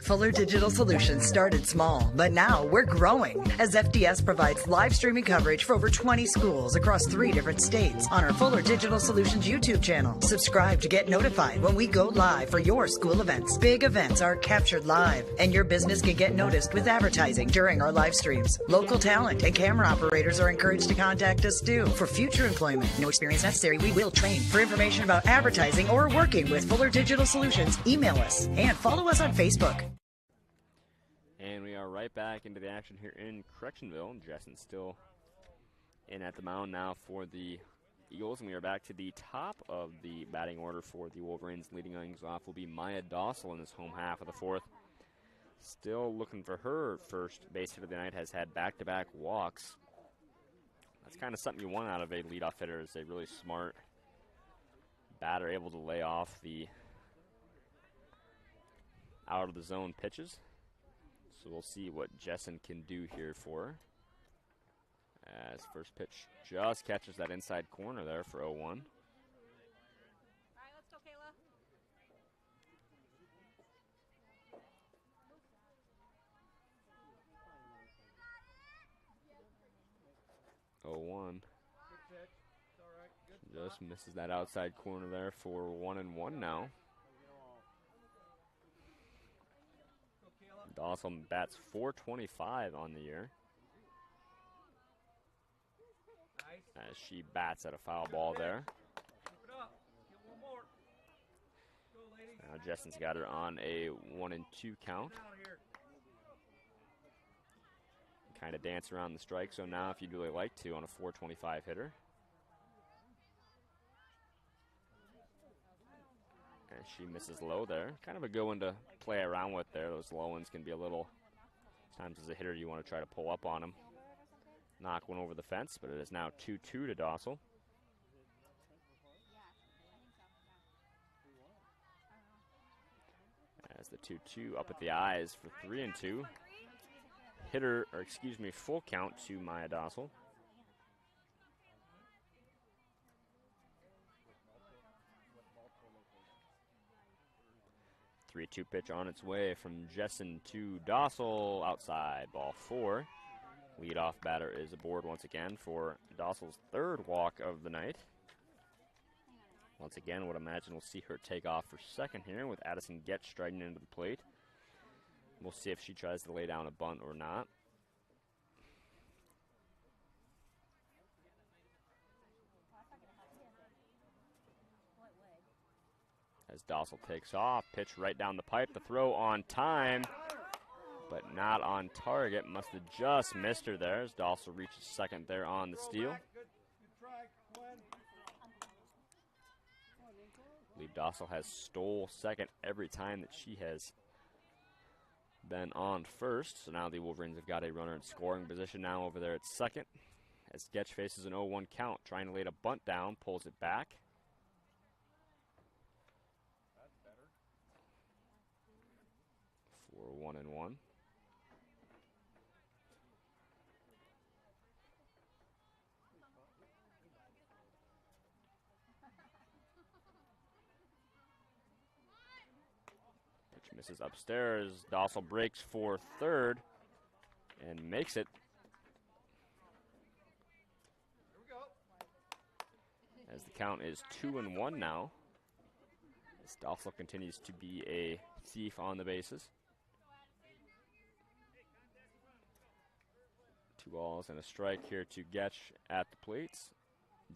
Fuller Digital Solutions started small, but now we're growing as FDS provides live streaming coverage for over 20 schools across 3 different states on our Fuller Digital Solutions YouTube channel. Subscribe to get notified when we go live for your school events. Big events are captured live, and your business can get noticed with advertising during our live streams. Local talent and camera operators are encouraged to contact us too for future employment. No experience necessary. We will train. For information about advertising or working with Fuller Digital Solutions, email us and follow us on Facebook. And we are right back into the action here in Correctionville. Jessen's still in at the mound now for the Eagles, and we are back to the top of the batting order for the Wolverines. Leading things off will be Maya Dossel in this home half of the 4th. Still looking for her first base hit of the night, has had back-to-back walks. That's kind of something you want out of a leadoff hitter, is a really smart batter able to lay off the out-of-the-zone pitches. So we'll see what Jessen can do here for her. As first pitch just catches that inside corner there for 0-1. All right, let's go, Kayla. 0-1. Just misses that outside corner there for 1-1 now. Dawson bats .425 on the year. As she bats at a foul ball there. Now Jessen's got her on a 1-2 count. Kind of dance around the strike zone now if you'd really like to on a .425 hitter. And she misses low there. Kind of a good one to play around with there. Those low ones can be a little, times as a hitter you want to try to pull up on them. Knock one over the fence, but it is now 2-2 to Dossel. As the 2-2 up at the eyes for 3-2. Hitter, or excuse me, full count to Maya Dossel. Three-two pitch on its way from Jessen to Dossel. Outside, ball 4. Leadoff batter is aboard once again for Dossel's 3rd walk of the night. Once again, would imagine we'll see her take off for second here with Addison Getch striding into the plate. We'll see if she tries to lay down a bunt or not. As Dossel takes off, pitch right down the pipe, the throw on time, but not on target. Must have just missed her there as Dossel reaches second there on the steal. I believe Dossel has stole second every time that she has been on first. So now the Wolverines have got a runner in scoring position now over there at second. As Getch faces an 0-1 count, trying to lay a bunt down, pulls it back. For 1-1. Pitch misses upstairs. Dossel breaks for third and makes it. As the count is 2-1 now. As Dossel continues to be a thief on the bases. 2 balls and a strike here to Getch at the plates.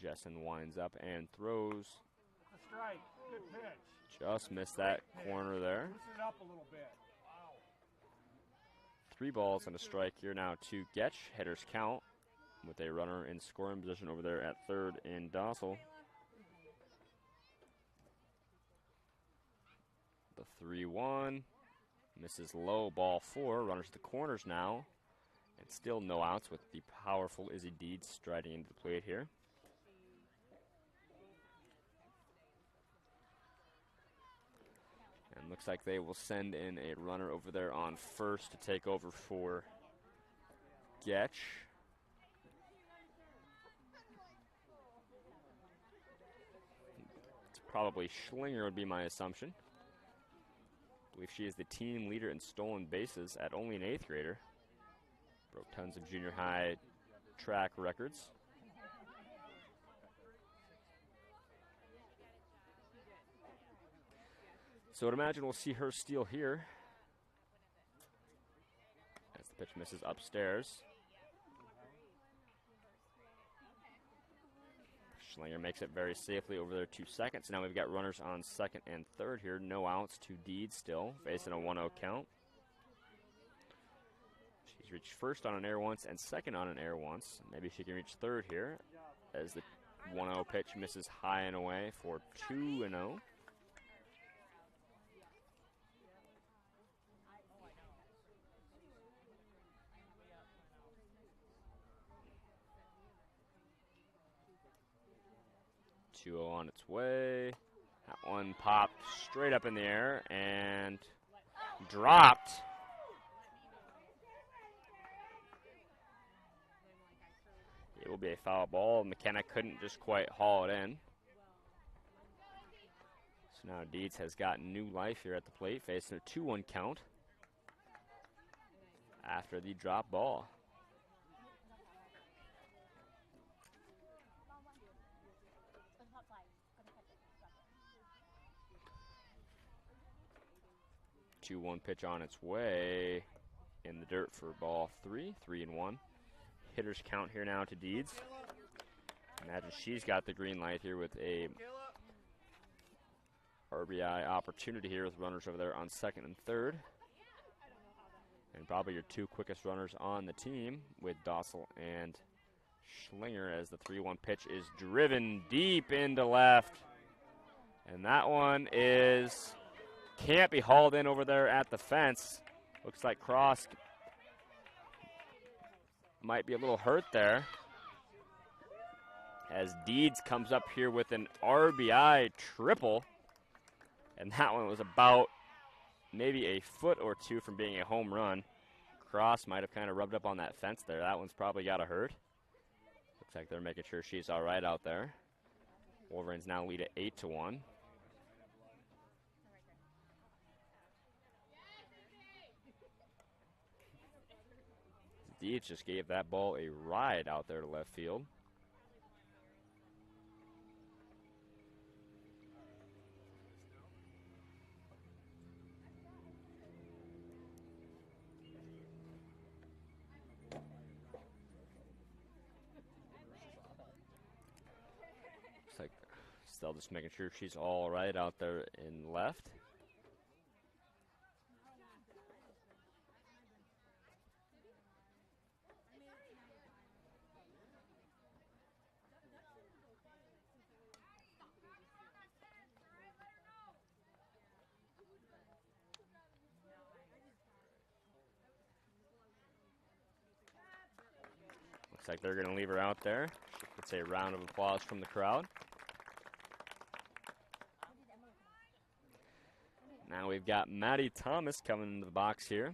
Jessen winds up and throws. A strike. Good pitch. Just missed that corner there. Loosen it up a little bit. Wow. 3 balls and a strike here now to Getch. Hitters count with a runner in scoring position over there at third in Dossel. The 3-1 misses low, ball 4. Runners to the corners now. And still no outs with the powerful Izzy Deeds striding into the plate here. And looks like they will send in a runner over there on first to take over for Getch. It's probably Schlinger would be my assumption. I believe she is the team leader in stolen bases at only an 8th grader. Broke tons of junior high track records. So I'd imagine we'll see her steal here. As the pitch misses upstairs. Schlinger makes it very safely over there 2 seconds. Now we've got runners on 2nd and 3rd here. No outs to Deed still, facing a 1-0 count. She's reached 1st on an air once and 2nd on an air once. Maybe she can reach 3rd here as the 1-0 pitch misses high and away for 2-0. On its way. That one popped straight up in the air and dropped. It will be a foul ball. McKenna couldn't just quite haul it in. So now Deeds has got new life here at the plate, facing a 2-1 count after the drop ball. One pitch on its way in the dirt for ball 3, 3-1. Hitters count here now to Deeds. Imagine she's got the green light here with a RBI opportunity here with runners over there on 2nd and 3rd. And probably your 2 quickest runners on the team with Dossel and Schlinger as the 3-1 pitch is driven deep into left. And that one can't be hauled in over there at the fence. Looks like Cross might be a little hurt there. As Deeds comes up here with an RBI triple. And that one was about maybe a foot or 2 from being a home run. Cross might have kind of rubbed up on that fence there. That one's probably got a hurt. Looks like they're making sure she's all right out there. Wolverines now lead at 8-1. Deeds just gave that ball a ride out there to left field. Looks like still just making sure she's all right out there in left. Looks like they're going to leave her out there. She gets a round of applause from the crowd. Now we've got Maddie Thomas coming into the box here.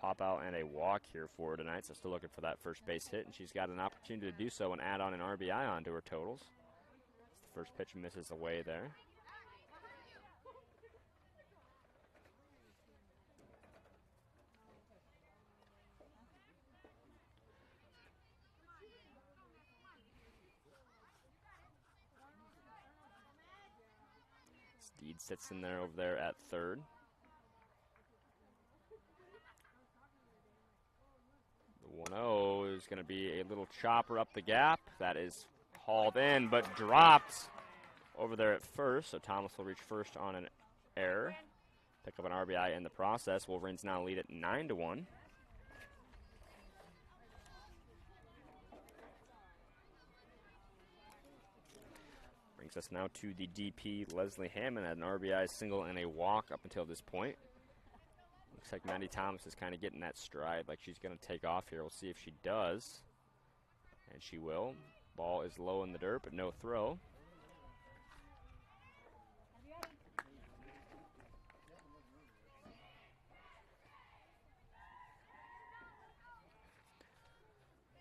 Pop out and a walk here for her tonight, so still looking for that first base hit, and she's got an opportunity to do so and add on an RBI onto her totals. The first pitch misses away there. Steed sits in there over there at 3rd. The 1-0 is going to be a little chopper up the gap. That is hauled in, but dropped over there at 1st. So Thomas will reach 1st on an error. Pick up an RBI in the process. Wolverines now lead at 9-1. Brings us now to the DP, Leslie Hammond, had an RBI single and a walk up until this point. Looks like Maddie Thomas is kind of getting that stride, like she's going to take off here. We'll see if she does. And she will. Ball is low in the dirt, but no throw.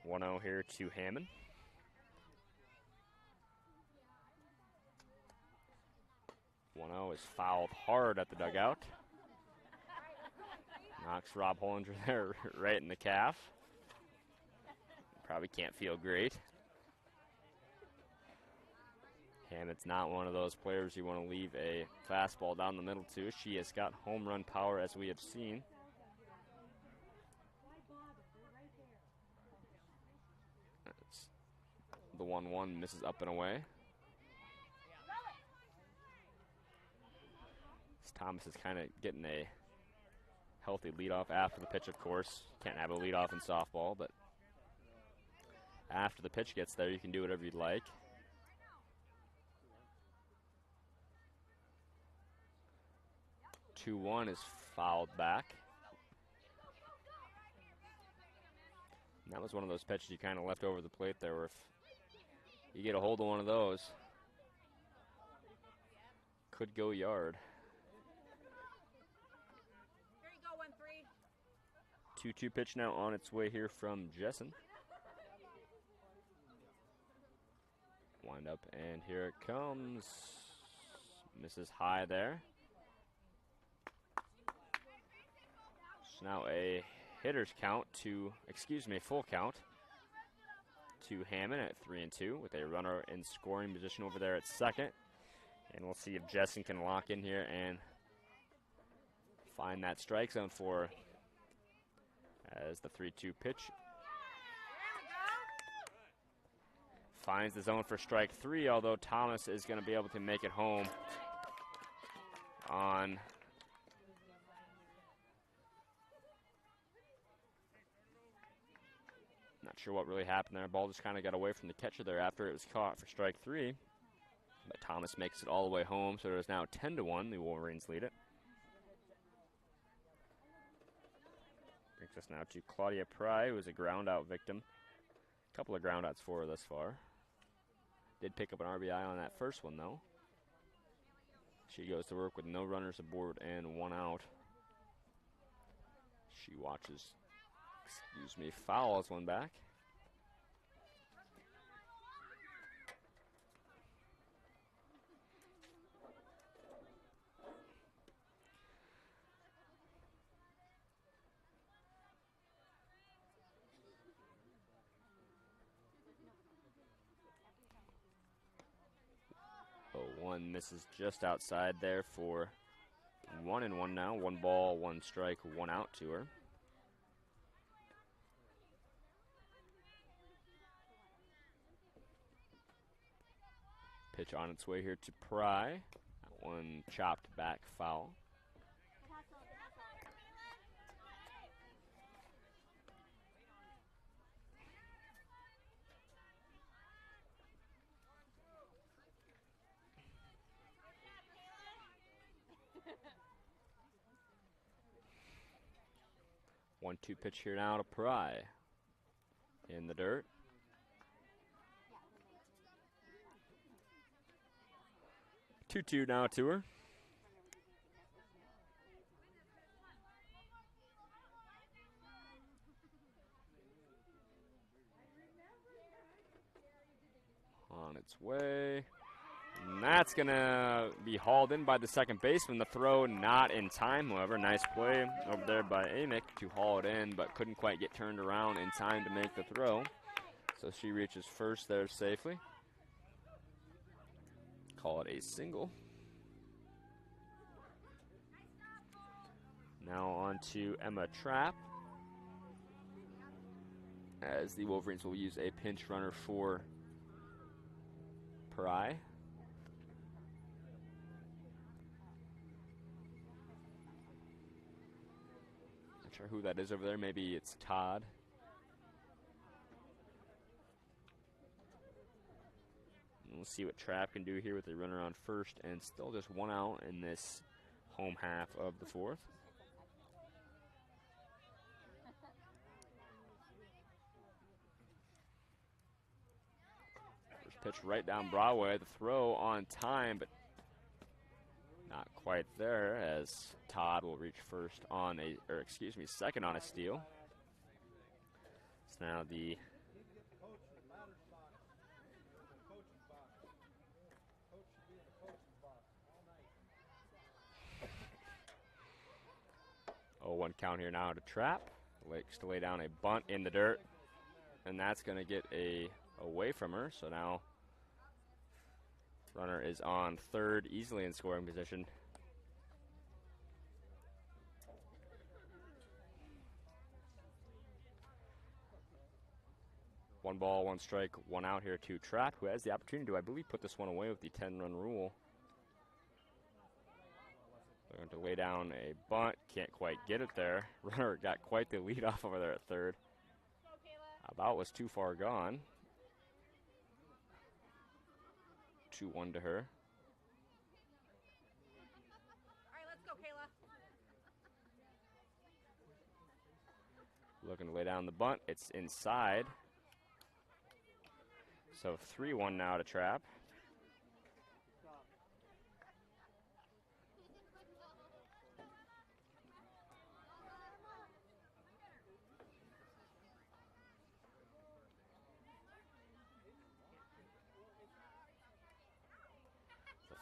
One-0 here to Hammond. 1-0 is fouled hard at the dugout. Knocks Rob Hollinger there right in the calf. Probably can't feel great. Hammett's not one of those players you want to leave a fastball down the middle to. She has got home run power, as we have seen. That's the 1-1 misses up and away. Thomas is kind of getting a healthy leadoff after the pitch, of course. Can't have a leadoff in softball, but after the pitch gets there, you can do whatever you'd like. Two 1 is fouled back. And that was one of those pitches you kind of left over the plate there, where if you get a hold of one of those, could go yard. 2-2 pitch now on its way here from Jessen. Wind up, and here it comes. Misses high there. So now a hitter's count to, full count to Hammond at 3-2 with a runner in scoring position over there at second. And we'll see if Jessen can lock in here and find that strike zone for her. As the 3-2 pitch finds the zone for strike 3, although Thomas is going to be able to make it home on not sure what really happened there. Ball just kind of got away from the catcher there after it was caught for strike 3. But Thomas makes it all the way home, so it is now 10-1. The Wolverines lead it. Brings us now to Claudia Pry, who is a ground-out victim. A couple of ground-outs for her thus far. Did pick up an RBI on that first one, though. She goes to work with no runners aboard and 1 out. She watches, fouls one back. One misses just outside there for 1-1 now. 1 ball, 1 strike, 1 out to her. Pitch on its way here to Pry. That one chopped back foul. One-two pitch here now to Pry. In the dirt. Two-two now to her. On its way. And that's going to be hauled in by the second baseman. The throw not in time, however. Nice play over there by Amick to haul it in, but couldn't quite get turned around in time to make the throw. So she reaches first there safely. Call it a single. Now on to Emma Trapp, as the Wolverines will use a pinch runner for Pry. Not sure who that is over there. Maybe it's Todd. And we'll see what Trapp can do here with a runner on first, and still just 1 out in this home half of the fourth. Pitch right down Broadway. The throw on time, but not quite there, as Todd will reach first on second on a steal. So now the 0-1 count here now to Trap. Likes to lay down a bunt in the dirt, and that's going to get away from her. So now runner is on third, easily in scoring position. One ball, one strike, one out here to Trap, who has the opportunity to, I believe, put this one away with the 10-run rule. They're going to lay down a bunt. Can't quite get it there. Runner got quite the lead off over there at third. About was too far gone. 2-1 to her. All right, let's go, Kayla. Looking to lay down the bunt. It's inside. So 3-1 now to Trap.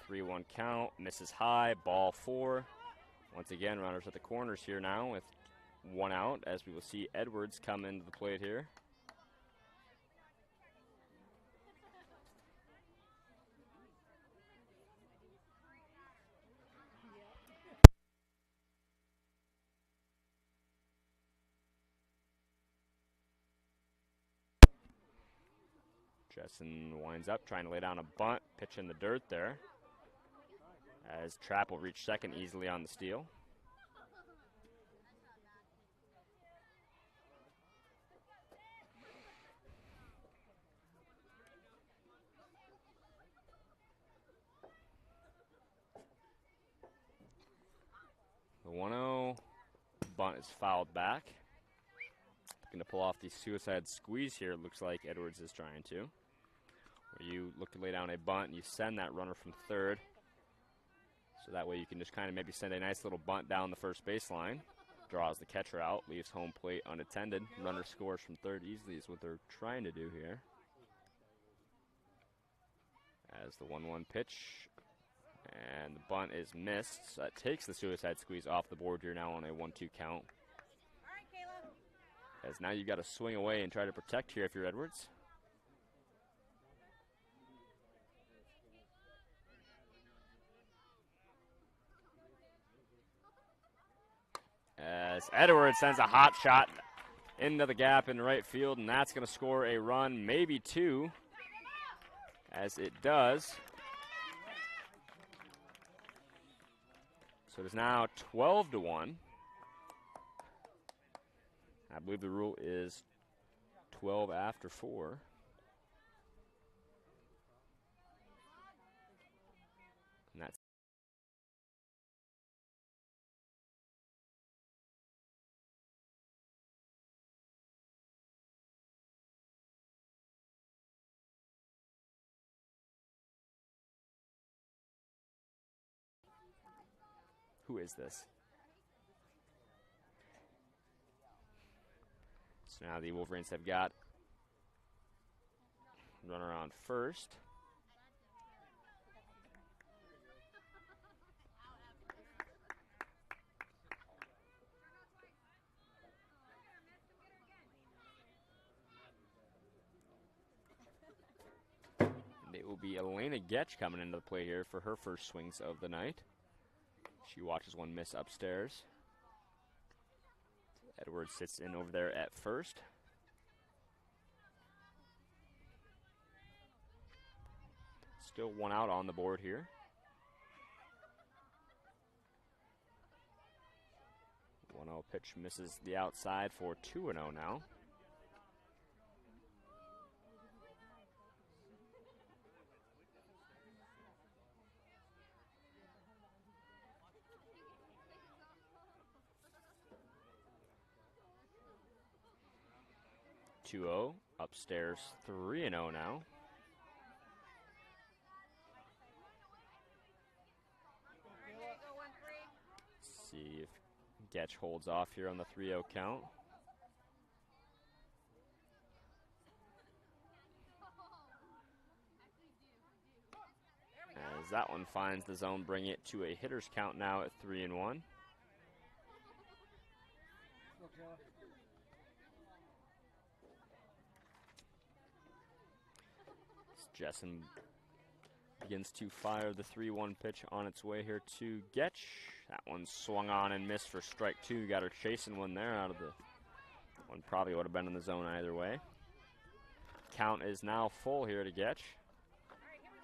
The 3-1 count, misses high, ball 4. Once again, runners at the corners here now with one out, as we will see Edwards come into the plate here. Jessen winds up, trying to lay down a bunt, pitch in the dirt there, as Trap will reach second easily on the steal. The 1-0 bunt is fouled back. Looking to pull off the suicide squeeze here, it looks like Edwards is trying to. Where you look to lay down a bunt and you send that runner from third. So that way you can just kind of maybe send a nice little bunt down the first baseline. Draws the catcher out, leaves home plate unattended. Runner scores from third easily is what they're trying to do here. As the 1-1 pitch. And the bunt is missed. So that takes the suicide squeeze off the board here now on a 1-2 count. All right, Kayla. As now you got to swing away and try to protect here if you're Edwards. As Edwards sends a hot shot into the gap in right field, and that's going to score a run, maybe 2, as it does. So it is now 12-1. I believe the rule is 12 after 4. And that's who is this? So now the Wolverines have got runner on first. And it will be Elena Getch coming into the play here for her first swings of the night. She watches one miss upstairs. Edwards sits in over there at first. Still one out on the board here. 1-0 pitch misses the outside for 2-0 now. Upstairs 3-0 now. See if Getch holds off here on the 3-0 count. As that one finds the zone, bring it to a hitter's count now at 3-1. Jessen begins to fire the 3-1 pitch on its way here to Getch. That one swung on and missed for strike 2. Got her chasing one there out of the one, probably would have been in the zone either way. Count is now full here to Getch. All right, here we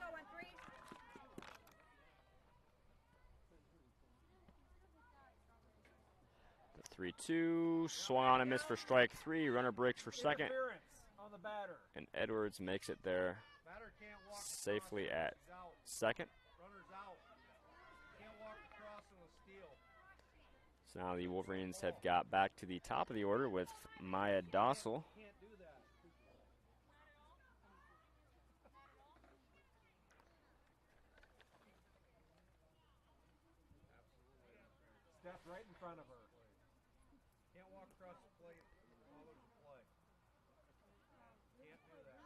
go, 3-2, swung on and missed for strike 3. Runner breaks for second. Interference on the batter. And Edwards makes it there Batter can't walk safely across. at He's out. second. Runner's out. Can't walk across on a steal. So now the Wolverines have got back to the top of the order with Maya Dossel. Can't do that. Stepped right in front of her. Can't walk across the plate while there's a play. Can't do that.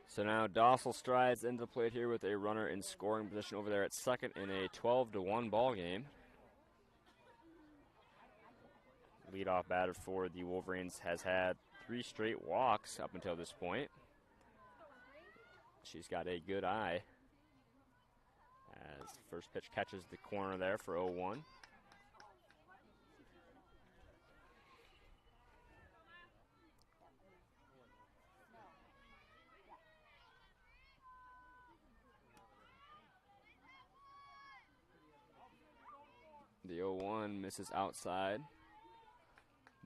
So now Dossel strides into the plate here with a runner in scoring position over there at second in a 12-1 ball game. Leadoff batter for the Wolverines has had 3 straight walks up until this point. She's got a good eye as first pitch catches the corner there for 0-1. The 0-1 misses outside.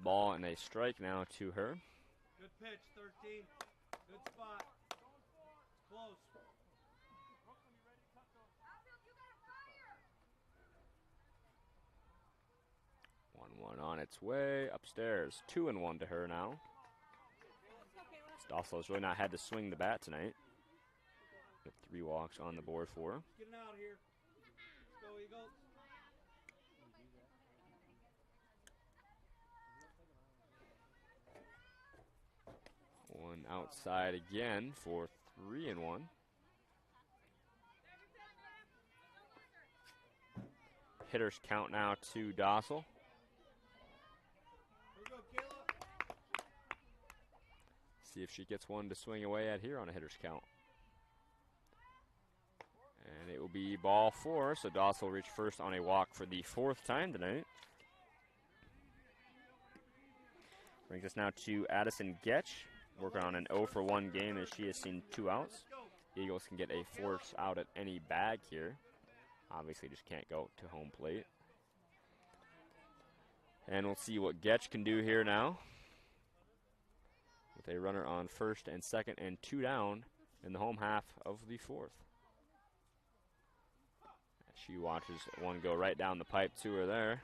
Ball and a strike now to her. Good pitch, 13. Good spot. Close. 1-1 on its way upstairs. 2-1 to her now. Dossel has really not had to swing the bat tonight. With 3 walks on the board for her. Getting out of here. Let's go, Eagles. One outside again for 3-1. Hitters count now to Dossel. Here we go, Kayla. See if she gets one to swing away at here on a hitter's count. And it will be ball 4, so Dossel will reach first on a walk for the 4th time tonight. Brings us now to Addison Getch, working on an 0-for-1 game as she has seen 2 outs. Eagles can get a force out at any bag here. Obviously just can't go to home plate. And we'll see what Getch can do here now. With a runner on first and second and 2 down in the home half of the 4th. She watches one go right down the pipe to her there.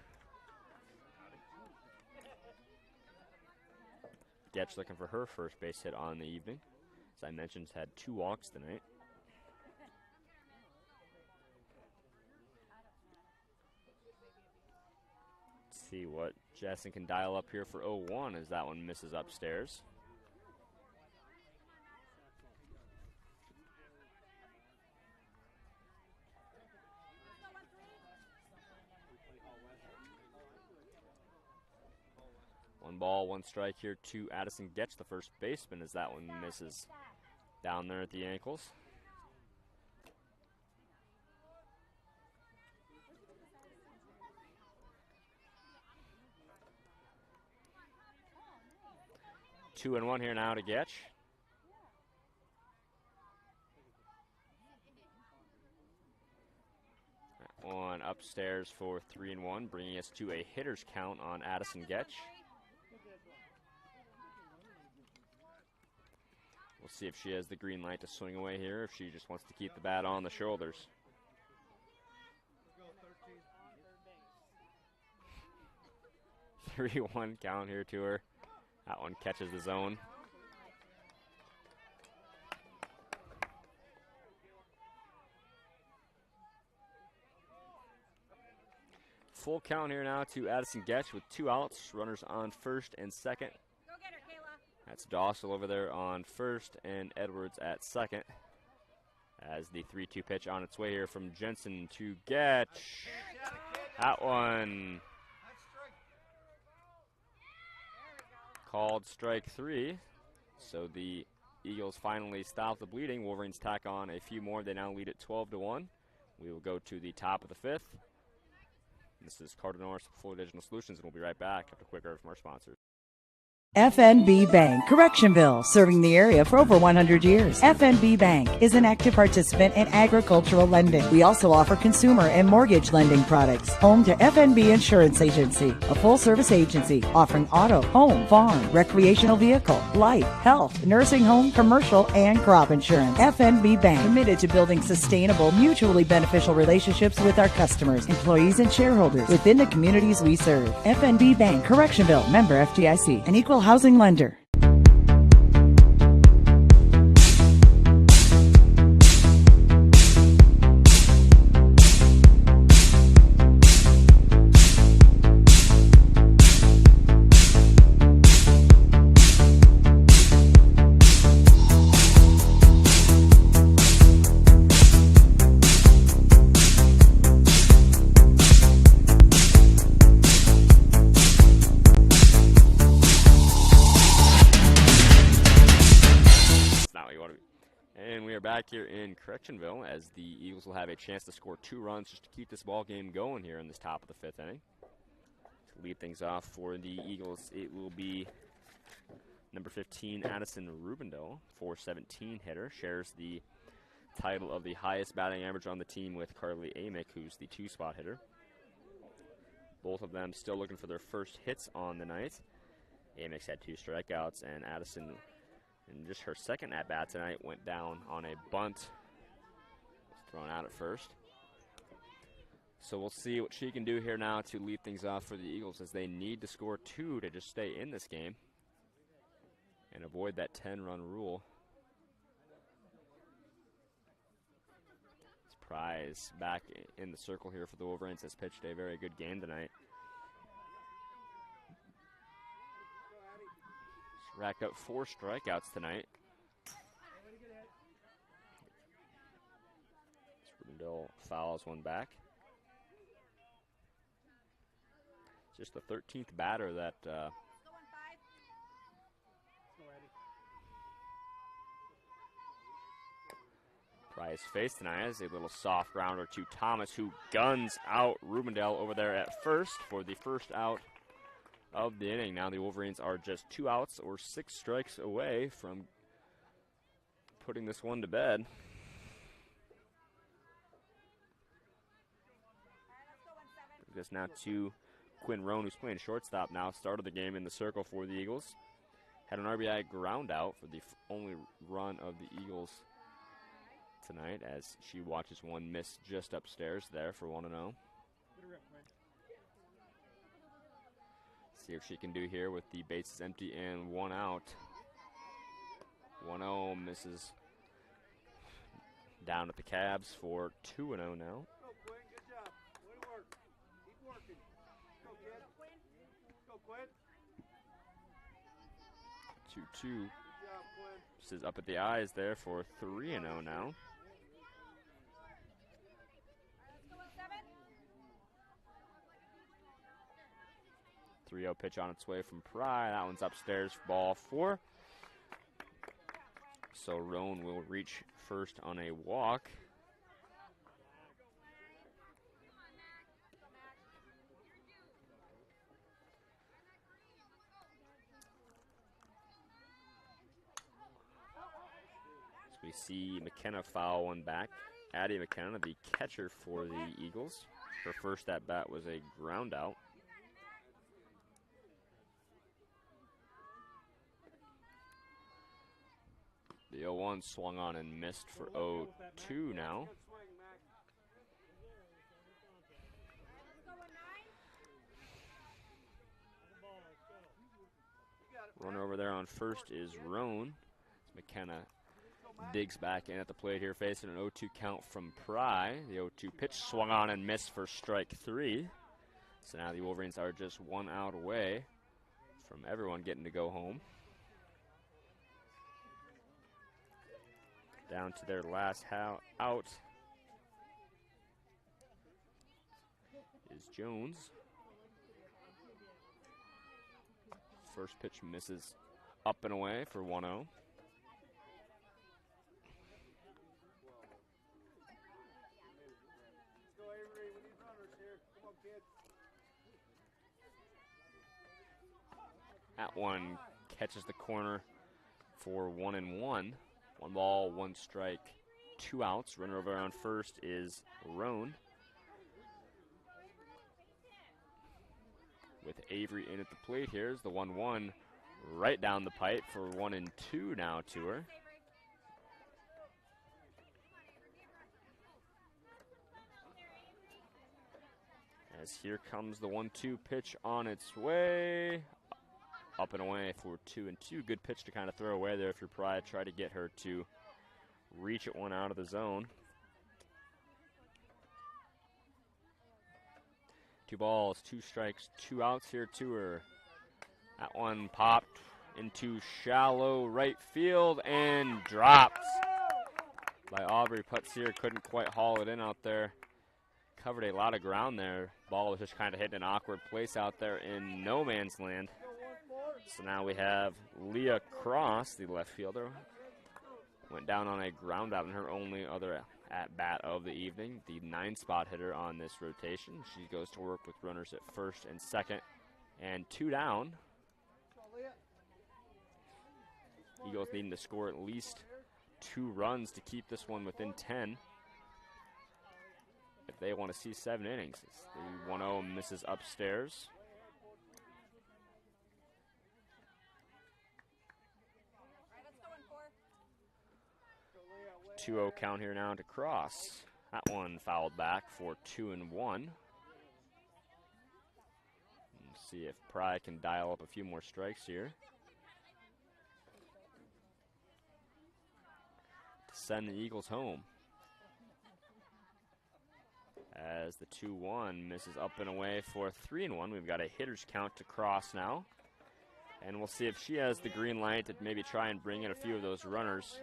Getch looking for her first base hit on the evening. As I mentioned, has had 2 walks tonight. Let's see what Jessen can dial up here for 0-1 as that one misses upstairs. One ball, 1 strike here to Addison Getch, the first baseman, as that one misses down there at the ankles. Two and 1 here now to Getch. That one upstairs for 3-1, bringing us to a hitter's count on Addison Getch. We'll see if she has the green light to swing away here, if she just wants to keep the bat on the shoulders. Let's go, 3-1 count here to her. That one catches the zone. Full count here now to Addison Getch with 2 outs. Runners on first and second. Go get her, Kayla. That's Dossel over there on first and Edwards at second. As the 3-2 pitch on its way here from Jensen to Getch. That one called strike 3. So the Eagles finally stop the bleeding. Wolverines tack on a few more. They now lead at 12-1. We will go to the top of the 5th. This is Carter Norris with Fuller Digital Solutions, and we'll be right back after a quick word from our sponsors. FNB Bank, Correctionville, serving the area for over 100 years. FNB Bank is an active participant in agricultural lending. We also offer consumer and mortgage lending products. Home to FNB Insurance Agency, a full-service agency offering auto, home, farm, recreational vehicle, life, health, nursing home, commercial, and crop insurance. FNB Bank, committed to building sustainable, mutually beneficial relationships with our customers, employees, and shareholders within the communities we serve. FNB Bank, Correctionville, member FDIC, an equal housing lender. Back here in Correctionville as the Eagles will have a chance to score 2 runs just to keep this ball game going here in this top of the 5th inning. To lead things off for the Eagles, it will be number 15, Addison Rubendell, 417 hitter, shares the title of the highest batting average on the team with Carly Amick, who's the 2-spot hitter. Both of them still looking for their first hits on the night. Amick's had 2 strikeouts, and Addison, in just her second at-bat tonight, went down on a bunt. Was thrown out at first. So we'll see what she can do here now to lead things off for the Eagles, as they need to score 2 to just stay in this game and avoid that 10-run rule. Prize back in the circle here for the Wolverines, has pitched a very good game tonight. Racked up 4 strikeouts tonight. Rubendell fouls one back. Just the 13th batter that Price faced tonight as a little soft grounder to Thomas, who guns out Rubendell over there at first for the first out of the inning. Now the Wolverines are just 2 outs or 6 strikes away from putting this one to bed. Just now to Quinn Roan, who's playing shortstop now, started the game in the circle for the Eagles. Had an RBI ground out for the only run of the Eagles tonight, as she watches one miss just upstairs there for 1-0. See what she can do here with the bases empty and 1 out. 1-0 misses down at the Cabs for 2-0 now. 2-2. This is up at the eyes there for 3-0 now. 3-0 pitch on its way from Pry. That one's upstairs, ball 4. So Roan will reach first on a walk. So we see McKenna foul one back. Addie McKenna, the catcher for the Eagles. Her first at bat was a ground out. The 0-1 swung on and missed for 0-2 now. Runner over there on first is Roan. McKenna digs back in at the plate here, facing an 0-2 count from Pry. The 0-2 pitch swung on and missed for strike 3. So now the Wolverines are just 1 out away from everyone getting to go home. Down to their last out is is Jones. First pitch misses up and away for 1-0. That one catches the corner for 1-1. 1 ball, 1 strike, 2 outs. Runner over on first is Roan. With Avery in at the plate, here's the 1-1 right down the pipe for 1-2 now to her. As here comes the 1-2 pitch on its way. Up and away for 2-2. Good pitch to kind of throw away there if you're Pride. Try to get her to reach it one out of the zone. 2 balls, 2 strikes, 2 outs here to her. That one popped into shallow right field and dropped by Aubrey Putzier. Couldn't quite haul it in out there. Covered a lot of ground there. Ball was just kind of hitting an awkward place out there in no man's land. So now we have Leah Cross, the left fielder. Went down on a ground out in her only other at-bat of the evening. The 9-spot hitter on this rotation. She goes to work with runners at first and second. And 2 down. Eagles needing to score at least 2 runs to keep this one within 10. If they want to see 7 innings. The 1-0 misses upstairs. 2-0 count here now to Cross. That one fouled back for 2-1. Let's see if Pride can dial up a few more strikes here to send the Eagles home. As the 2-1 misses up and away for 3-1. We've got a hitter's count to Cross now. And we'll see if she has the green light to maybe try and bring in a few of those runners.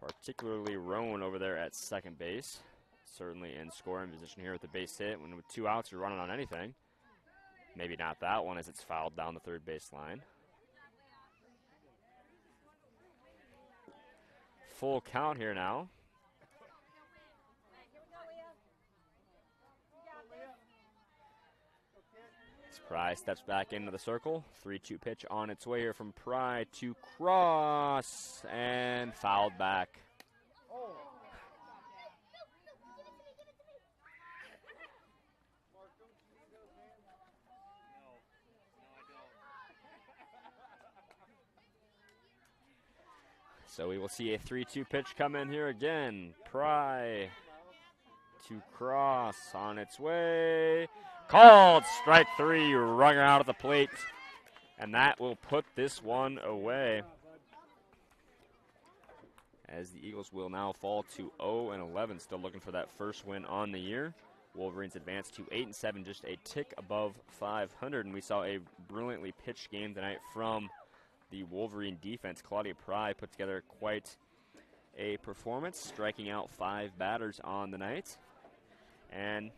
Particularly Roan over there at second base. Certainly in scoring position here with the base hit. When with 2 outs, you're running on anything. Maybe not that one as it's fouled down the third base line. Full count here now. Pry steps back into the circle. 3-2 pitch on its way here from Pry to Cross and fouled back. So we will see a 3-2 pitch come in here again. Pry to Cross on its way. Called strike 3, rung her out at the plate. And that will put this one away. As the Eagles will now fall to 0-11, still looking for that first win on the year. Wolverines advance to 8-7, just a tick above 500. And we saw a brilliantly pitched game tonight from the Wolverine defense. Claudia Pry put together quite a performance, striking out 5 batters on the night. And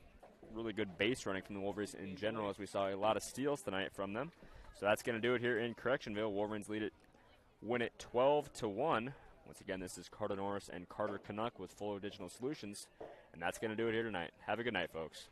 really good base running from the Wolverines in general, as we saw a lot of steals tonight from them. So that's going to do it here in Correctionville. Wolverines win it 12-1. Once again, this is Carter Norris and Carter Canuck with Fuller Digital Solutions, and that's going to do it here tonight. Have a good night, folks.